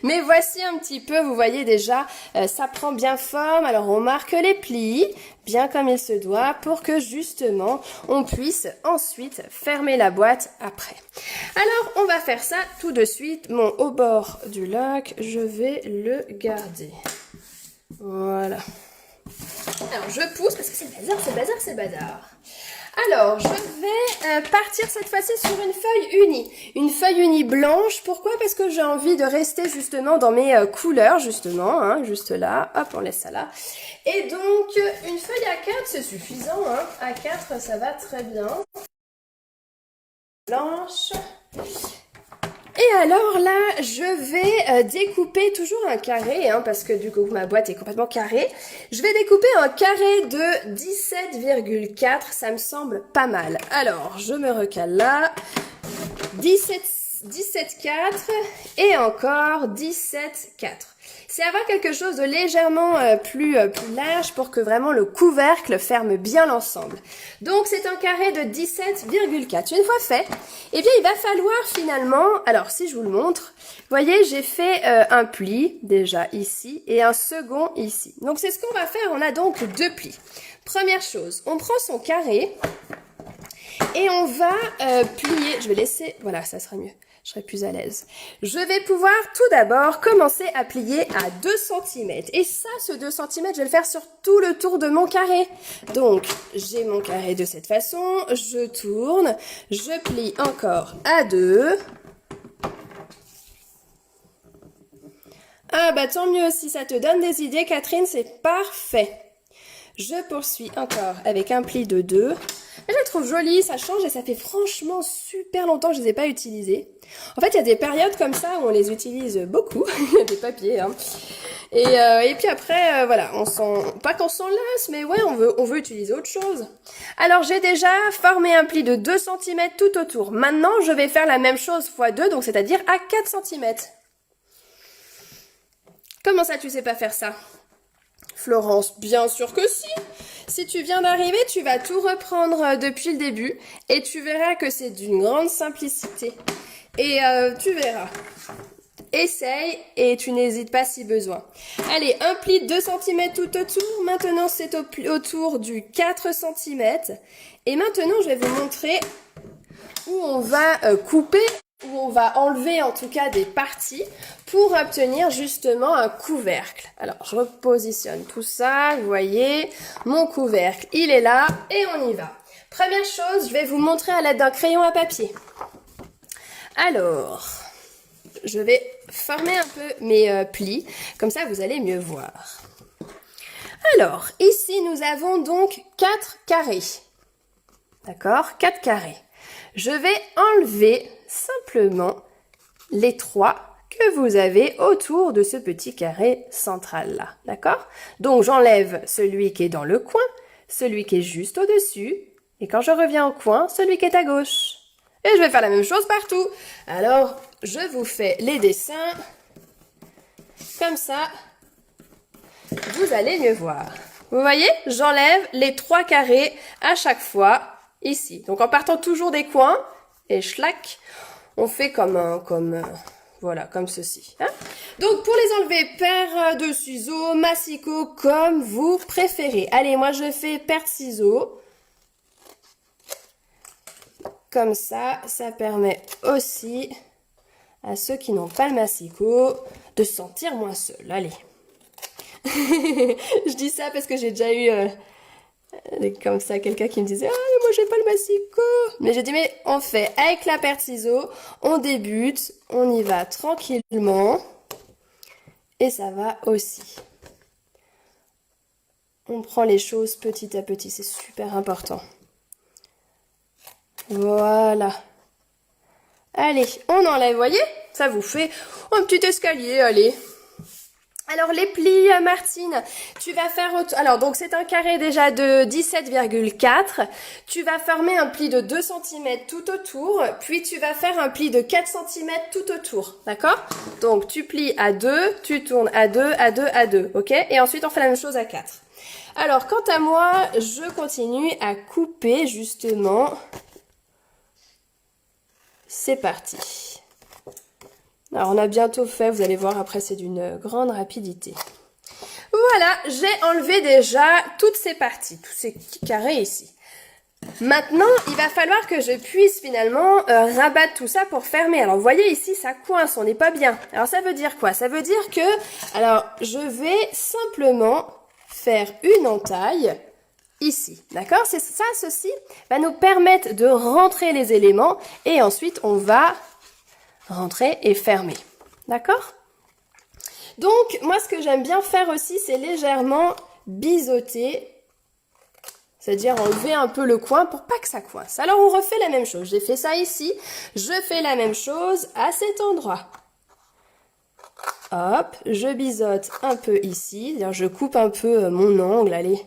Mais voici un petit peu, vous voyez déjà, ça prend bien forme. Alors, on marque les plis, bien comme il se doit, pour que justement, on puisse ensuite ensuite fermer la boîte après. Alors, on va faire ça tout de suite. Mon haut bord du lac, je vais le garder. Voilà. Alors, je pousse parce que c'est bazar, c'est bazar, c'est bazar. Alors, je vais partir cette fois-ci sur une feuille unie. Une feuille unie blanche. Pourquoi? Parce que j'ai envie de rester justement dans mes couleurs, justement. Hein, juste là. Hop, on laisse ça là. Et donc, une feuille A4, c'est suffisant. Hein. A4, ça va très bien. Blanche. Et alors là, je vais découper toujours un carré, hein, parce que du coup ma boîte est complètement carrée. Je vais découper un carré de 17,4, ça me semble pas mal. Alors, je me recale là. 17,4 et encore 17,4. C'est avoir quelque chose de légèrement plus large pour que vraiment le couvercle ferme bien l'ensemble. Donc c'est un carré de 17,4. Une fois fait, eh bien il va falloir finalement, alors si je vous le montre, vous voyez j'ai fait un pli déjà ici et un second ici. Donc c'est ce qu'on va faire, on a donc deux plis. Première chose, on prend son carré et on va plier, je vais laisser, voilà ça sera mieux. Je serai plus à l'aise. Je vais pouvoir tout d'abord commencer à plier à 2 cm. Et ça, ce 2 cm, je vais le faire sur tout le tour de mon carré. Donc, j'ai mon carré de cette façon. Je tourne. Je plie encore à 2. Ah bah tant mieux, si ça te donne des idées, Catherine, c'est parfait. Je poursuis encore avec un pli de 2. Je la trouve jolie, ça change et ça fait franchement super longtemps que je ne les ai pas utilisées. En fait, il y a des périodes comme ça où on les utilise beaucoup, des papiers. Hein. Et puis après, voilà, pas qu'on s'en lasse, mais ouais, on veut utiliser autre chose. Alors, j'ai déjà formé un pli de 2 cm tout autour. Maintenant, je vais faire la même chose x 2, donc c'est-à-dire à 4 cm. Comment ça, tu sais pas faire ça? Florence, bien sûr que si. Si tu viens d'arriver, tu vas tout reprendre depuis le début et tu verras que c'est d'une grande simplicité. Et tu verras. Essaye et tu n'hésites pas si besoin. Allez, un pli de 2 cm tout autour. Maintenant, c'est autour du 4 cm. Et maintenant, je vais vous montrer où on va couper, où on va enlever en tout cas des parties pour obtenir justement un couvercle. Alors, je repositionne tout ça, vous voyez, mon couvercle, il est là et on y va. Première chose, je vais vous montrer à l'aide d'un crayon à papier. Alors, je vais former un peu mes plis, comme ça vous allez mieux voir. Alors, ici nous avons donc 4 carrés. D'accord? 4 carrés. Je vais enlever simplement les 3 que vous avez autour de ce petit carré central là, d'accord? Donc j'enlève celui qui est dans le coin, celui qui est juste au-dessus, et quand je reviens au coin, celui qui est à gauche. Et je vais faire la même chose partout. Alors, je vous fais les dessins, comme ça, vous allez mieux voir. Vous voyez? J'enlève les 3 carrés à chaque fois, ici. Donc en partant toujours des coins, et schlac, on fait voilà, comme ceci. Hein? Donc, pour les enlever, paire de ciseaux, massicot, comme vous préférez. Allez, moi, je fais paire de ciseaux. Comme ça, ça permet aussi à ceux qui n'ont pas le massicot de se sentir moins seuls. Allez. Je dis ça parce que j'ai déjà eu... comme ça, quelqu'un qui me disait « Ah, mais moi, j'ai pas le massicot !» Mais j'ai dit « Mais on fait avec la paire de ciseaux, on débute, on y va tranquillement. Et ça va aussi. On prend les choses petit à petit, c'est super important. Voilà. Allez, on enlève, voyez? Ça vous fait un petit escalier, allez. Alors les plis, Martine, tu vas faire... Alors donc c'est un carré déjà de 17,4. Tu vas former un pli de 2 cm tout autour, puis tu vas faire un pli de 4 cm tout autour, d'accord? Donc tu plies à 2, tu tournes à 2, à 2, à 2, ok? Et ensuite on fait la même chose à 4. Alors quant à moi, je continue à couper justement. C'est parti. Alors, on a bientôt fait, vous allez voir, après, c'est d'une grande rapidité. Voilà, j'ai enlevé déjà toutes ces parties, tous ces carrés ici. Maintenant, il va falloir que je puisse finalement rabattre tout ça pour fermer. Alors, vous voyez ici, ça coince, on n'est pas bien. Alors, ça veut dire quoi? Ça veut dire que, alors, je vais simplement faire une entaille ici, d'accord? C'est ça, ceci va nous permettre de rentrer les éléments et ensuite, on va rentrer et fermer, d'accord? Donc, moi, ce que j'aime bien faire aussi, c'est légèrement biseauter. C'est-à-dire enlever un peu le coin pour pas que ça coince. Alors on refait la même chose. J'ai fait ça ici. Je fais la même chose à cet endroit. Hop, je biseaute un peu ici. C'est-à-dire je coupe un peu mon angle. Allez.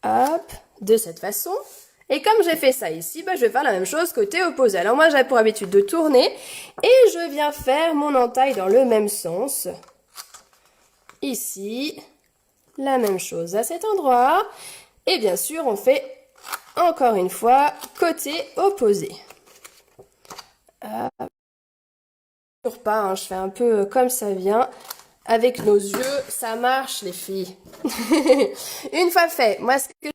Hop, de cette façon. Et comme j'ai fait ça ici, bah, je vais faire la même chose côté opposé. Alors moi j'ai pour habitude de tourner. Et je viens faire mon entaille dans le même sens. Ici. La même chose à cet endroit. Et bien sûr, on fait encore une fois côté opposé. Pas, hein, je fais un peu comme ça vient. Avec nos yeux, ça marche les filles. Une fois fait, moi ce que je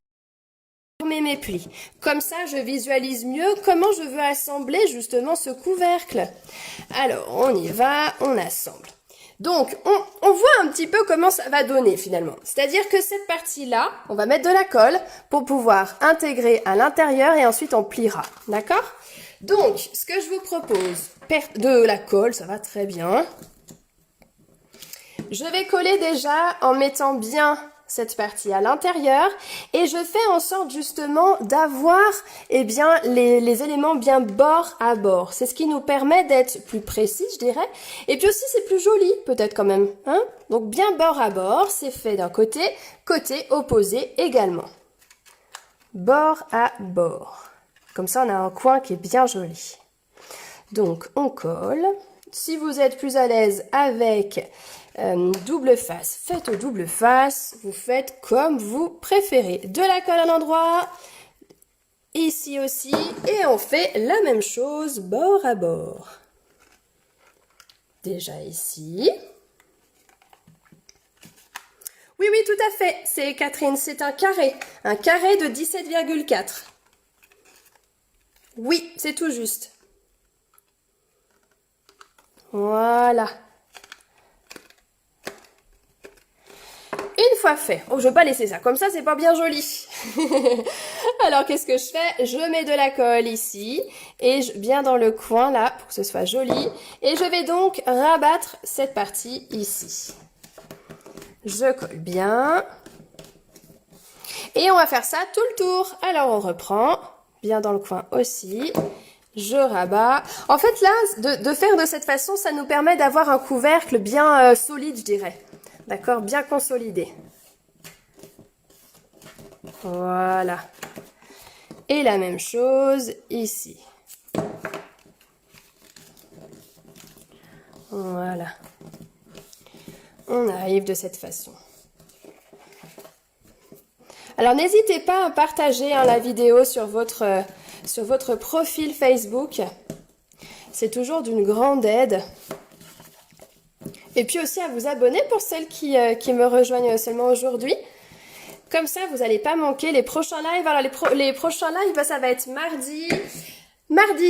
former mes plis. Comme ça, je visualise mieux comment je veux assembler justement ce couvercle. Alors, on y va, on assemble. Donc, on voit un petit peu comment ça va donner finalement. C'est-à-dire que cette partie-là, on va mettre de la colle pour pouvoir intégrer à l'intérieur et ensuite on pliera. D'accord? Donc, ce que je vous propose, de la colle, ça va très bien. Je vais coller déjà en mettant bien cette partie à l'intérieur et je fais en sorte justement d'avoir bien les éléments bien bord à bord. C'est ce qui nous permet d'être plus précis, je dirais. Et puis aussi c'est plus joli peut-être quand même. Hein? Donc bien bord à bord, c'est fait d'un côté, côté opposé également. Bord à bord. Comme ça on a un coin qui est bien joli. Donc on colle. Si vous êtes plus à l'aise avec double face, faites au double face, vous faites comme vous préférez. De la colle à l'endroit, ici aussi, et on fait la même chose bord à bord. Déjà ici. Oui, oui, tout à fait, c'est Catherine, c'est un carré de 17,4. Oui, c'est tout juste. Voilà. Une fois fait, oh je vais pas laisser ça, comme ça c'est pas bien joli. Alors qu'est-ce que je fais? Je mets de la colle ici, et bien dans le coin là, pour que ce soit joli. Et je vais donc rabattre cette partie ici. Je colle bien. Et on va faire ça tout le tour. Alors on reprend, bien dans le coin aussi. Je rabats. En fait là, de faire de cette façon, ça nous permet d'avoir un couvercle bien solide, je dirais. D'accord, bien consolidé. Voilà. Et la même chose ici. Voilà. On arrive de cette façon. Alors n'hésitez pas à partager la vidéo sur votre profil Facebook. C'est toujours d'une grande aide. Et puis aussi à vous abonner pour celles qui me rejoignent seulement aujourd'hui. Comme ça, vous n'allez pas manquer les prochains lives. Alors les prochains lives, ça va être mardi,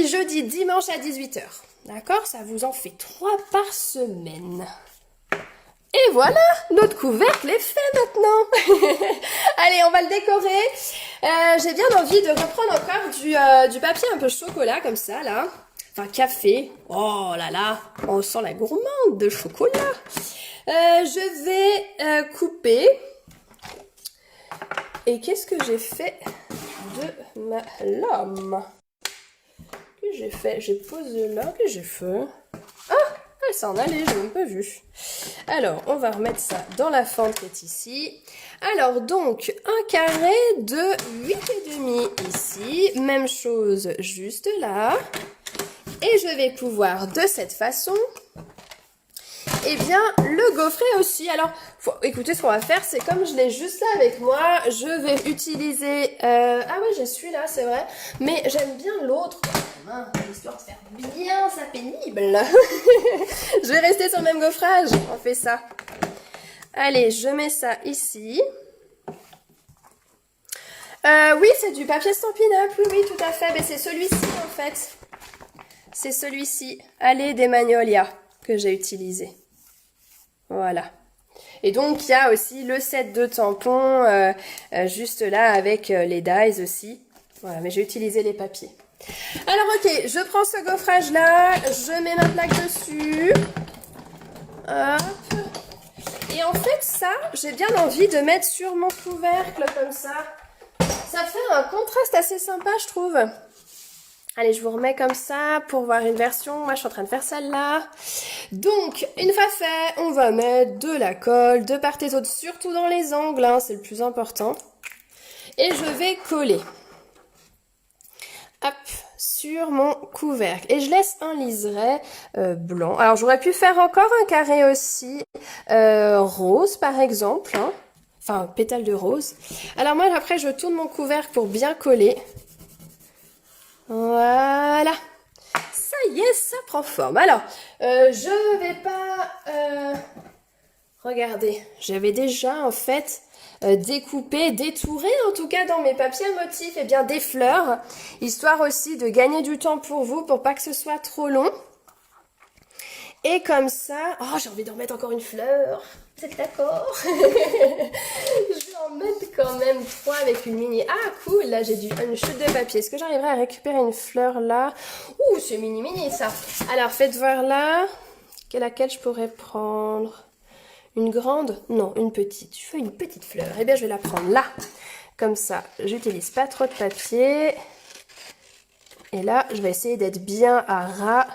jeudi, dimanche à 18 h. D'accord? Ça vous en fait 3 par semaine. Et voilà, notre couvercle est fait maintenant. Allez, on va le décorer. J'ai bien envie de reprendre encore du papier un peu chocolat comme ça, là. Enfin, café. Oh là là, on sent la gourmande de chocolat. Je vais couper. Et qu'est-ce que j'ai fait de ma lame? Que j'ai fait? J'ai posé là, que j'ai fait? Ah, elle s'en allait, je n'ai même pas vu. Alors, on va remettre ça dans la fente qui est ici. Alors, donc, un carré de 8,5 ici. Même chose juste là. Et je vais pouvoir, de cette façon, bien, le gaufrer aussi. Alors, écoutez, ce qu'on va faire, c'est comme je l'ai juste là avec moi, je vais utiliser... ah ouais, j'ai celui-là, c'est vrai. Mais j'aime bien l'autre, histoire de faire bien ça pénible. Je vais rester sur le même gaufrage. On fait ça. Allez, je mets ça ici. Oui, c'est du papier Stampin' Up, oui, oui, tout à fait. Mais c'est celui-ci, en fait. C'est celui-ci, Allée des Magnolias, que j'ai utilisé. Voilà. Et donc, il y a aussi le set de tampons, juste là, avec les dies aussi. Voilà, mais j'ai utilisé les papiers. Alors, ok, je prends ce gaufrage-là, je mets ma plaque dessus. Hop. Et en fait, ça, j'ai bien envie de mettre sur mon couvercle, comme ça. Ça fait un contraste assez sympa, je trouve. Allez, je vous remets comme ça pour voir une version. Moi, je suis en train de faire celle-là. Donc, une fois fait, on va mettre de la colle de part et d'autre, surtout dans les angles, hein, c'est le plus important. Et je vais coller. Hop, sur mon couvercle. Et je laisse un liseré blanc. Alors, j'aurais pu faire encore un carré aussi, rose par exemple. Hein. Enfin, pétale de rose. Alors moi, après, je tourne mon couvercle pour bien coller. Voilà. Ça y est, ça prend forme. Alors, je vais pas... Regardez, j'avais déjà en fait découpé, détouré en tout cas dans mes papiers motifs, et bien des fleurs, histoire aussi de gagner du temps pour vous, pour pas que ce soit trop long. Et comme ça... Oh, j'ai envie d'en mettre encore une fleur. Vous êtes d'accord? Je vais en mettre quand même 3 avec une mini. Ah, cool, là j'ai une chute de papier. Est-ce que j'arriverai à récupérer une fleur là? Ouh, c'est mini ça. Alors, faites voir là. Laquelle je pourrais prendre? Une grande? Non, une petite. Je veux une petite fleur. Eh bien, je vais la prendre là. Comme ça, j'utilise pas trop de papier. Et là, je vais essayer d'être bien à ras.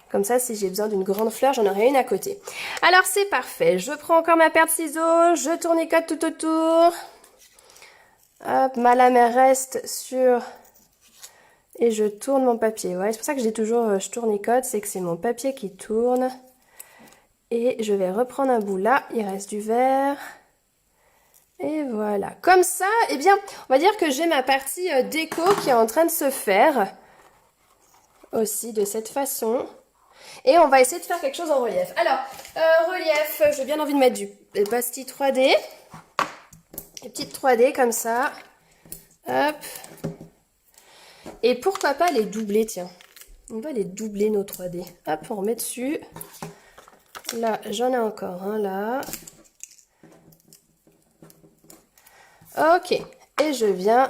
Comme ça, si j'ai besoin d'une grande fleur, j'en aurai une à côté. Alors, c'est parfait. Je prends encore ma paire de ciseaux. Je tournicote tout autour. Hop, ma lame elle reste sur... Et je tourne mon papier. Ouais, c'est pour ça que je dis toujours je tournicote. C'est que c'est mon papier qui tourne. Et je vais reprendre un bout là. Il reste du vert. Et voilà. Comme ça, eh bien, on va dire que j'ai ma partie déco qui est en train de se faire. Aussi de cette façon. Et on va essayer de faire quelque chose en relief. Alors, relief, j'ai bien envie de mettre du pastis 3D. Des petites 3D comme ça. Hop. Et pourquoi pas les doubler, tiens. On va les doubler nos 3D. Hop, on remet dessus. Là, j'en ai encore un là. Ok. Et je viens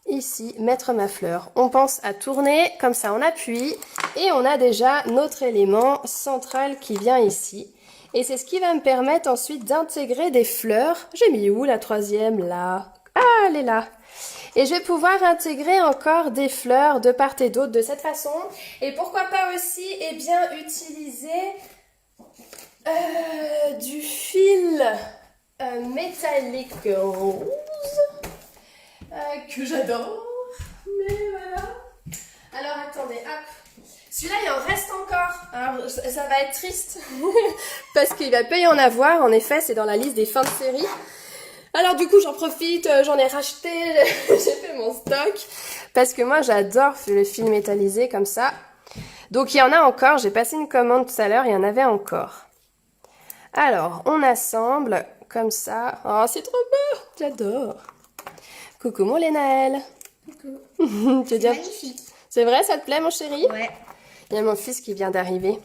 ici mettre ma fleur. On pense à tourner, comme ça on appuie. Et on a déjà notre élément central qui vient ici. Et c'est ce qui va me permettre ensuite d'intégrer des fleurs. J'ai mis où la troisième? Là. Ah, elle est là. Et je vais pouvoir intégrer encore des fleurs de part et d'autre de cette façon. Et pourquoi pas aussi, eh bien, utiliser du fil métallique rose que j'adore. Mais voilà. Alors, attendez, hop. Celui-là, il en reste encore. Alors, ça va être triste. Parce qu'il va pas y en avoir. En effet, c'est dans la liste des fins de série. Alors, du coup, j'en profite. J'en ai racheté. J'ai fait mon stock. Parce que moi, j'adore le fil métallisé comme ça. Donc, il y en a encore. J'ai passé une commande tout à l'heure. Il y en avait encore. Alors, on assemble comme ça. Oh, c'est trop beau. J'adore. Coucou, mon Lénaël. Coucou. Tu veux dire... Magnifique. C'est vrai, ça te plaît, mon chéri? Ouais. Il y a mon fils qui vient d'arriver.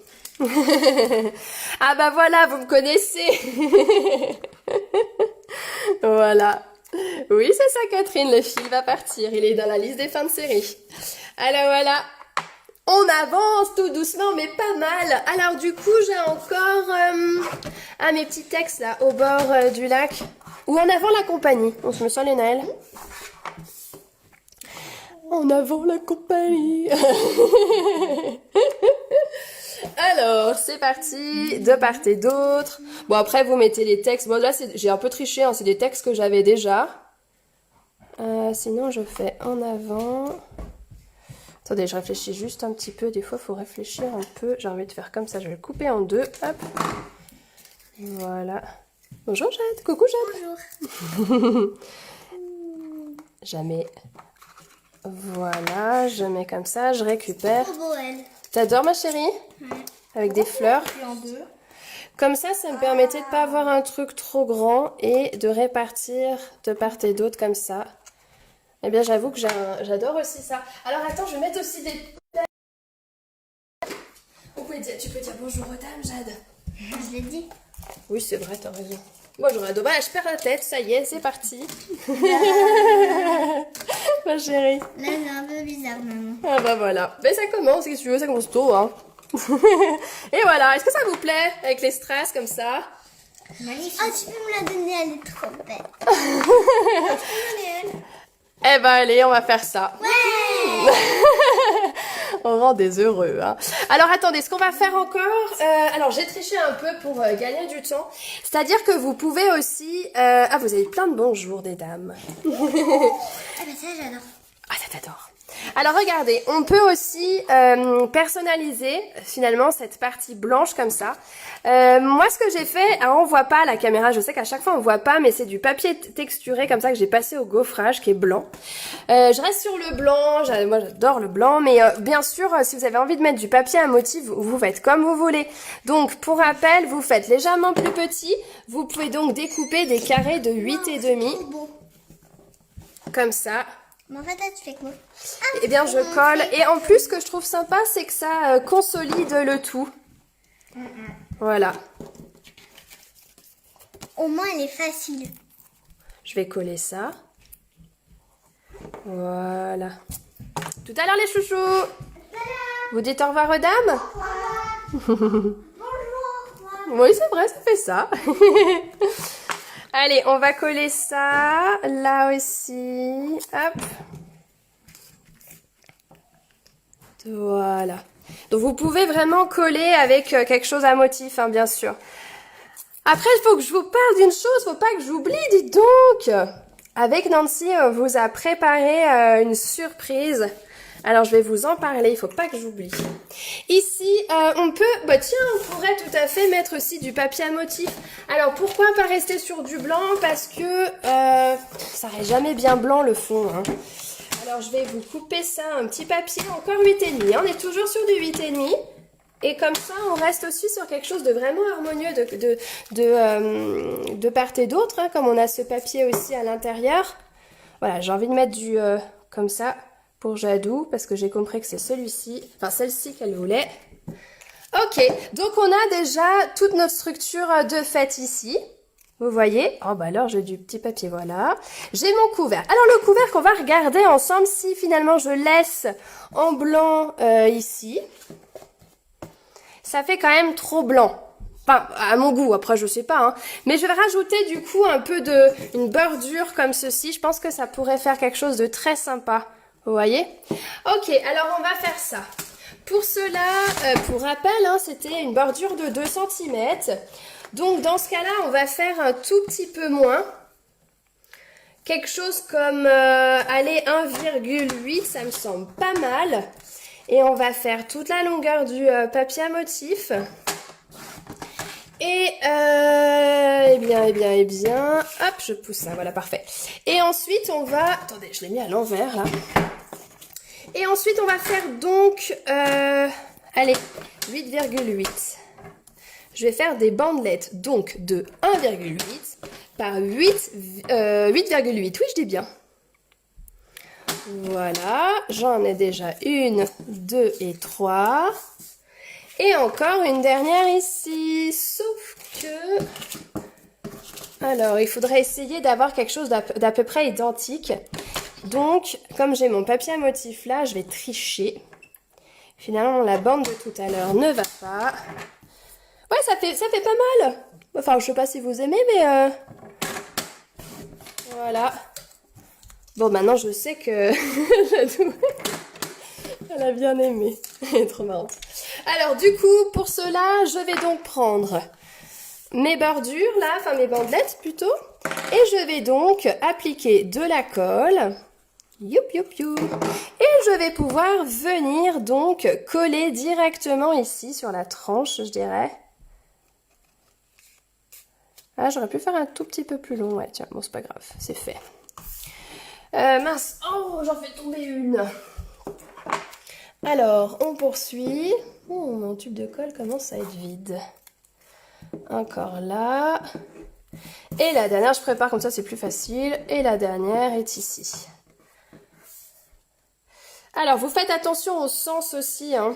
Ah bah voilà, vous me connaissez. Voilà. Oui, c'est ça, Catherine, le fil va partir. Il est dans la liste des fins de série. Alors voilà. On avance tout doucement, mais pas mal. Alors du coup, j'ai encore mes petits textes là, au bord du lac. Ou en avant la compagnie. On se met ça, Lénaël? En avant la compagnie. Alors, c'est parti, de part et d'autre. Bon, après, vous mettez les textes. Bon, là, j'ai un peu triché, hein, c'est des textes que j'avais déjà. Sinon, je fais en avant. Attendez, je réfléchis juste un petit peu. Des fois, il faut réfléchir un peu. J'ai envie de faire comme ça. Je vais le couper en deux. Hop. Voilà. Bonjour, Jade. Coucou, Jade. Bonjour. Jamais. Voilà, je mets comme ça, je récupère. C'est trop beau, elle. T'adores, ma chérie? Ouais. Avec des fleurs. En deux. Comme ça me permettait de pas avoir un truc trop grand et de répartir de part et d'autre comme ça. Eh bien, j'avoue que j'adore aussi ça. Alors, attends, je vais mettre aussi des... Tu peux dire bonjour aux dames, Jade. Je l'ai dit. Oui, c'est vrai, t'as raison. Bonjour ado. Bah, je perds la tête, ça y est, c'est parti. Ma chérie. Là, c'est un peu bizarre, maman. Ah bah voilà. Mais ça commence, qu'est-ce que tu veux, ça commence tôt, hein. Et voilà, est-ce que ça vous plaît avec les strass comme ça? Magnifique. Oh, tu peux me la donner, elle est trop belle. Tu peux me donner elle? Eh ben allez, on va faire ça. Ouais. On rend des heureux, hein. Alors attendez, ce qu'on va faire encore... alors j'ai triché un peu pour gagner du temps. C'est-à-dire que vous pouvez aussi... Ah, vous avez plein de bonjours des dames. Ah bah ça, j'adore. Ah, ça t'adore. Alors regardez, on peut aussi personnaliser finalement cette partie blanche comme ça. Moi ce que j'ai fait, alors on voit pas à la caméra, je sais qu'à chaque fois on voit pas, mais c'est du papier texturé comme ça que j'ai passé au gaufrage qui est blanc. Je reste sur le blanc, moi j'adore le blanc, mais bien sûr si vous avez envie de mettre du papier à motif, vous faites comme vous voulez. Donc pour rappel, vous faites légèrement plus petit, vous pouvez donc découper des carrés de 8,5 comme ça. Mais en fait, là, tu fais quoi? Eh bien, je colle. Et en plus, ce que je trouve sympa, c'est que ça consolide le tout. Voilà. Au moins, elle est facile. Je vais coller ça. Voilà. Tout à l'heure, les chouchous. Vous dites au revoir aux dames? Bonjour. Oui, c'est vrai, ça fait ça. Allez, on va coller ça. Là aussi. Hop. Voilà. Donc vous pouvez vraiment coller avec quelque chose à motif, hein, bien sûr. Après, il faut que je vous parle d'une chose, faut pas que j'oublie, dites donc. Avec Nancy, on vous a préparé une surprise. Alors je vais vous en parler, il faut pas que j'oublie. Ici, on peut, bah tiens, on pourrait tout à fait mettre aussi du papier à motif. Alors pourquoi pas rester sur du blanc? Parce que ça reste jamais bien blanc le fond, hein. Alors, je vais vous couper ça, un petit papier, encore 8,5. On est toujours sur du 8,5. Et comme ça, on reste aussi sur quelque chose de vraiment harmonieux de part et d'autre, hein, comme on a ce papier aussi à l'intérieur. Voilà, j'ai envie de mettre du comme ça pour Jadou, parce que j'ai compris que c'est celui-ci, enfin celle-ci qu'elle voulait. Ok, donc on a déjà toute notre structure de fait ici. Vous voyez? Oh bah alors j'ai du petit papier, voilà. J'ai mon couvert. Alors le couvert qu'on va regarder ensemble si finalement je laisse en blanc ici. Ça fait quand même trop blanc. Enfin, à mon goût, après je sais pas, hein. Mais je vais rajouter du coup un peu une bordure comme ceci. Je pense que ça pourrait faire quelque chose de très sympa. Vous voyez? Ok, alors on va faire ça. Pour cela, pour rappel, hein, c'était une bordure de 2 cm. Donc dans ce cas-là, on va faire un tout petit peu moins. Quelque chose comme, allez, 1,8, ça me semble pas mal. Et on va faire toute la longueur du papier à motif. Et, eh bien, hop, je pousse ça, voilà, parfait. Et ensuite, on va, attendez, je l'ai mis à l'envers, là. Et ensuite, on va faire donc, allez, 8,8. Je vais faire des bandelettes, donc de 1,8 par 8,8. Oui, je dis bien. Voilà, j'en ai déjà 1, 2 et 3. Et encore une dernière ici. Sauf que... Alors, il faudrait essayer d'avoir quelque chose d'à peu près identique. Donc, comme j'ai mon papier à motif là, je vais tricher. Finalement, la bande de tout à l'heure ne va pas. Ouais, ça fait pas mal. Enfin, je sais pas si vous aimez, mais... Voilà. Bon, maintenant, je sais que... Elle a bien aimé. Elle est trop marrante. Alors, du coup, pour cela, je vais donc prendre mes bordures, là, enfin mes bandelettes plutôt. Et je vais donc appliquer de la colle. Youp, youp, youp. Et je vais pouvoir venir donc coller directement ici sur la tranche, je dirais. Ah, j'aurais pu faire un tout petit peu plus long. Ouais, tiens, bon, c'est pas grave, c'est fait. Mince, oh, j'en fais tomber une. Alors, on poursuit. Oh, mon tube de colle commence à être vide. Encore là. Et la dernière, je prépare comme ça, c'est plus facile. Et la dernière est ici. Alors, vous faites attention au sens aussi, hein,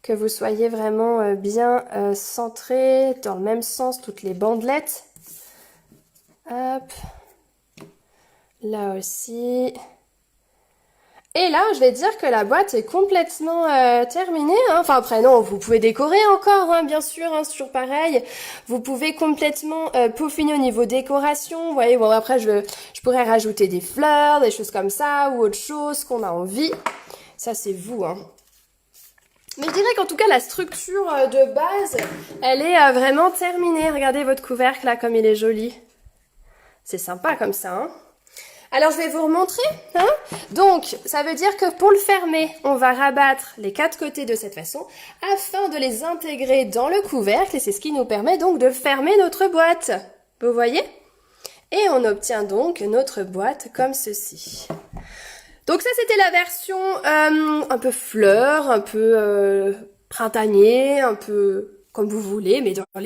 que vous soyez vraiment bien centré dans le même sens, toutes les bandelettes. Hop. Là aussi. Et là, je vais dire que la boîte est complètement terminée. Hein. Enfin, après, non, vous pouvez décorer encore, hein, bien sûr, hein, c'est toujours pareil. Vous pouvez complètement peaufiner au niveau décoration. Vous voyez, bon, après, je pourrais rajouter des fleurs, des choses comme ça, ou autre chose qu'on a envie. Ça, c'est vous, hein. Mais je dirais qu'en tout cas, la structure de base, elle est vraiment terminée. Regardez votre couvercle, là, comme il est joli. C'est sympa comme ça, hein. Alors, je vais vous remontrer. Hein. Donc, ça veut dire que pour le fermer, on va rabattre les 4 côtés de cette façon afin de les intégrer dans le couvercle. Et c'est ce qui nous permet donc de fermer notre boîte. Vous voyez? Et on obtient donc notre boîte comme ceci. Donc ça, c'était la version un peu fleur, un peu printanier, un peu comme vous voulez, mais dans les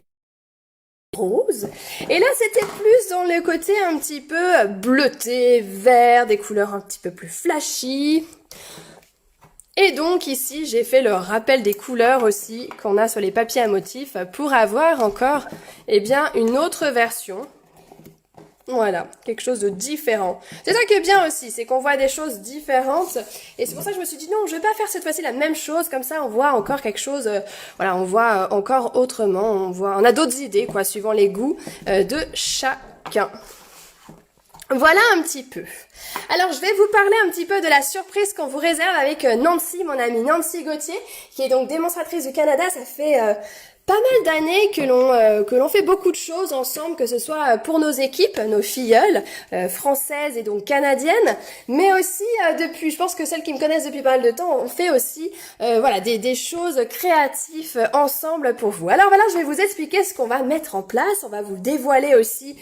rose. Et là, c'était plus dans le côté un petit peu bleuté, vert, des couleurs un petit peu plus flashy. Et donc ici, j'ai fait le rappel des couleurs aussi qu'on a sur les papiers à motifs pour avoir encore, eh bien, une autre version. Voilà, quelque chose de différent. C'est ça qui est bien aussi, c'est qu'on voit des choses différentes. Et c'est pour ça que je me suis dit non, je vais pas faire cette fois-ci la même chose, comme ça on voit encore quelque chose, voilà, on voit encore autrement, on a d'autres idées, quoi, suivant les goûts de chacun. Voilà un petit peu. Alors, je vais vous parler un petit peu de la surprise qu'on vous réserve avec Nancy, mon amie Nancy Gauthier, qui est donc démonstratrice du Canada. Ça fait pas mal d'années que l'on fait beaucoup de choses ensemble, que ce soit pour nos équipes, nos filleules françaises et donc canadiennes, mais aussi depuis, je pense que celles qui me connaissent depuis pas mal de temps, on fait aussi voilà des choses créatives ensemble pour vous. Alors voilà, je vais vous expliquer ce qu'on va mettre en place. On va vous dévoiler aussi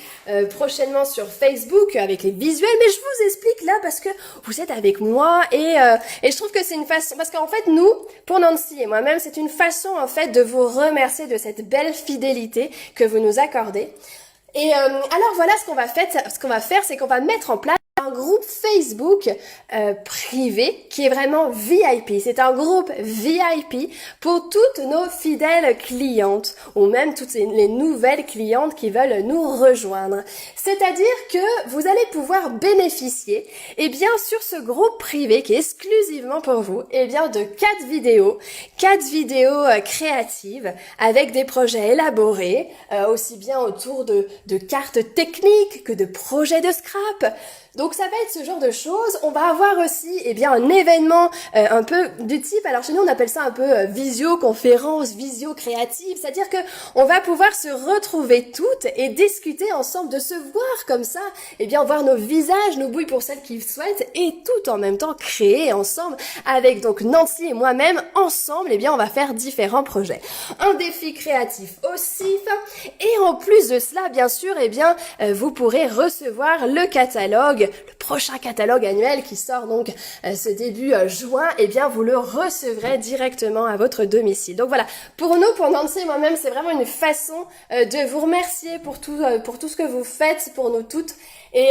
prochainement sur Facebook avec les visuels, mais je vous explique là parce que vous êtes avec moi et je trouve que c'est une façon, parce qu'en fait nous, pour Nancy et moi-même, c'est une façon en fait de vous remercier de cette belle fidélité que vous nous accordez. Et alors voilà ce qu'on va faire, c'est qu'on va mettre en place un groupe Facebook privé qui est vraiment VIP. C'est un groupe VIP pour toutes nos fidèles clientes ou même toutes les nouvelles clientes qui veulent nous rejoindre. C'est-à-dire que vous allez pouvoir bénéficier, eh bien, sur ce groupe privé qui est exclusivement pour vous, eh bien, de 4 vidéos créatives avec des projets élaborés, aussi bien autour de cartes techniques que de projets de scrap. Donc ça va être ce genre de choses. On va avoir aussi eh bien un événement un peu du type, alors chez nous on appelle ça un peu visioconférence, visio créative, c'est-à-dire que on va pouvoir se retrouver toutes et discuter ensemble, de se voir comme ça, eh bien voir nos visages, nos bouilles pour celles qui le souhaitent et tout en même temps créer ensemble avec donc Nancy et moi-même ensemble, eh bien on va faire différents projets. Un défi créatif aussi et en plus de cela bien sûr, eh bien vous pourrez recevoir le catalogue, le prochain catalogue annuel qui sort donc ce début juin, eh bien vous le recevrez directement à votre domicile. Donc voilà, pour nous, pour Nancy et moi-même, c'est vraiment une façon de vous remercier pour tout ce que vous faites pour nous toutes. Et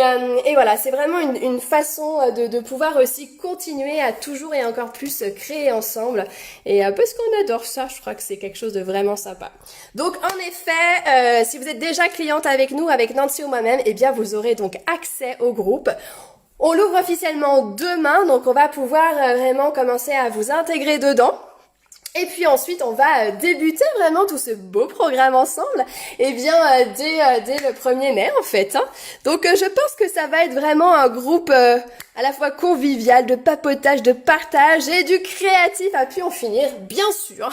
voilà, c'est vraiment une façon de pouvoir aussi continuer à toujours et encore plus créer ensemble. Et parce qu'on adore ça, je crois que c'est quelque chose de vraiment sympa. Donc en effet, si vous êtes déjà cliente avec nous, avec Nancy ou moi-même, eh bien vous aurez donc accès au groupe. On l'ouvre officiellement demain, donc on va pouvoir vraiment commencer à vous intégrer dedans. Et puis ensuite, on va débuter vraiment tout ce beau programme ensemble, eh bien dès le 1er mai en fait. Hein. Donc je pense que ça va être vraiment un groupe à la fois convivial, de papotage, de partage et du créatif à pu en finir, bien sûr.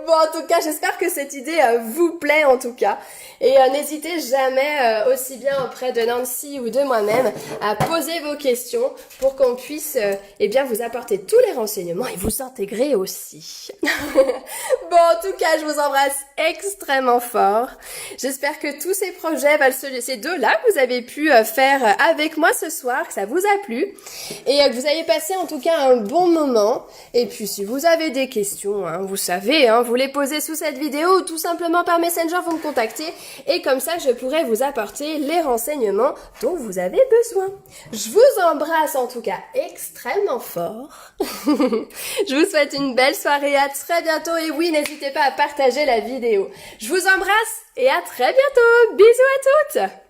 Bon, en tout cas, j'espère que cette idée vous plaît en tout cas. Et n'hésitez jamais, aussi bien auprès de Nancy ou de moi-même, à poser vos questions pour qu'on puisse eh bien vous apporter tous les renseignements et vous intégrer aussi. aussi. Bon, en tout cas, je vous embrasse extrêmement fort. J'espère que tous ces projets, ces deux-là que vous avez pu faire avec moi ce soir, que ça vous a plu et que vous avez passé en tout cas un bon moment. Et puis, si vous avez des questions, hein, vous savez, hein, vous les posez sous cette vidéo ou tout simplement par Messenger, vous me contactez et comme ça, je pourrai vous apporter les renseignements dont vous avez besoin. Je vous embrasse en tout cas extrêmement fort. Je vous souhaite une belle soirée, à très bientôt et oui, n'hésitez pas à partager la vidéo. Je vous embrasse et à très bientôt. Bisous à toutes.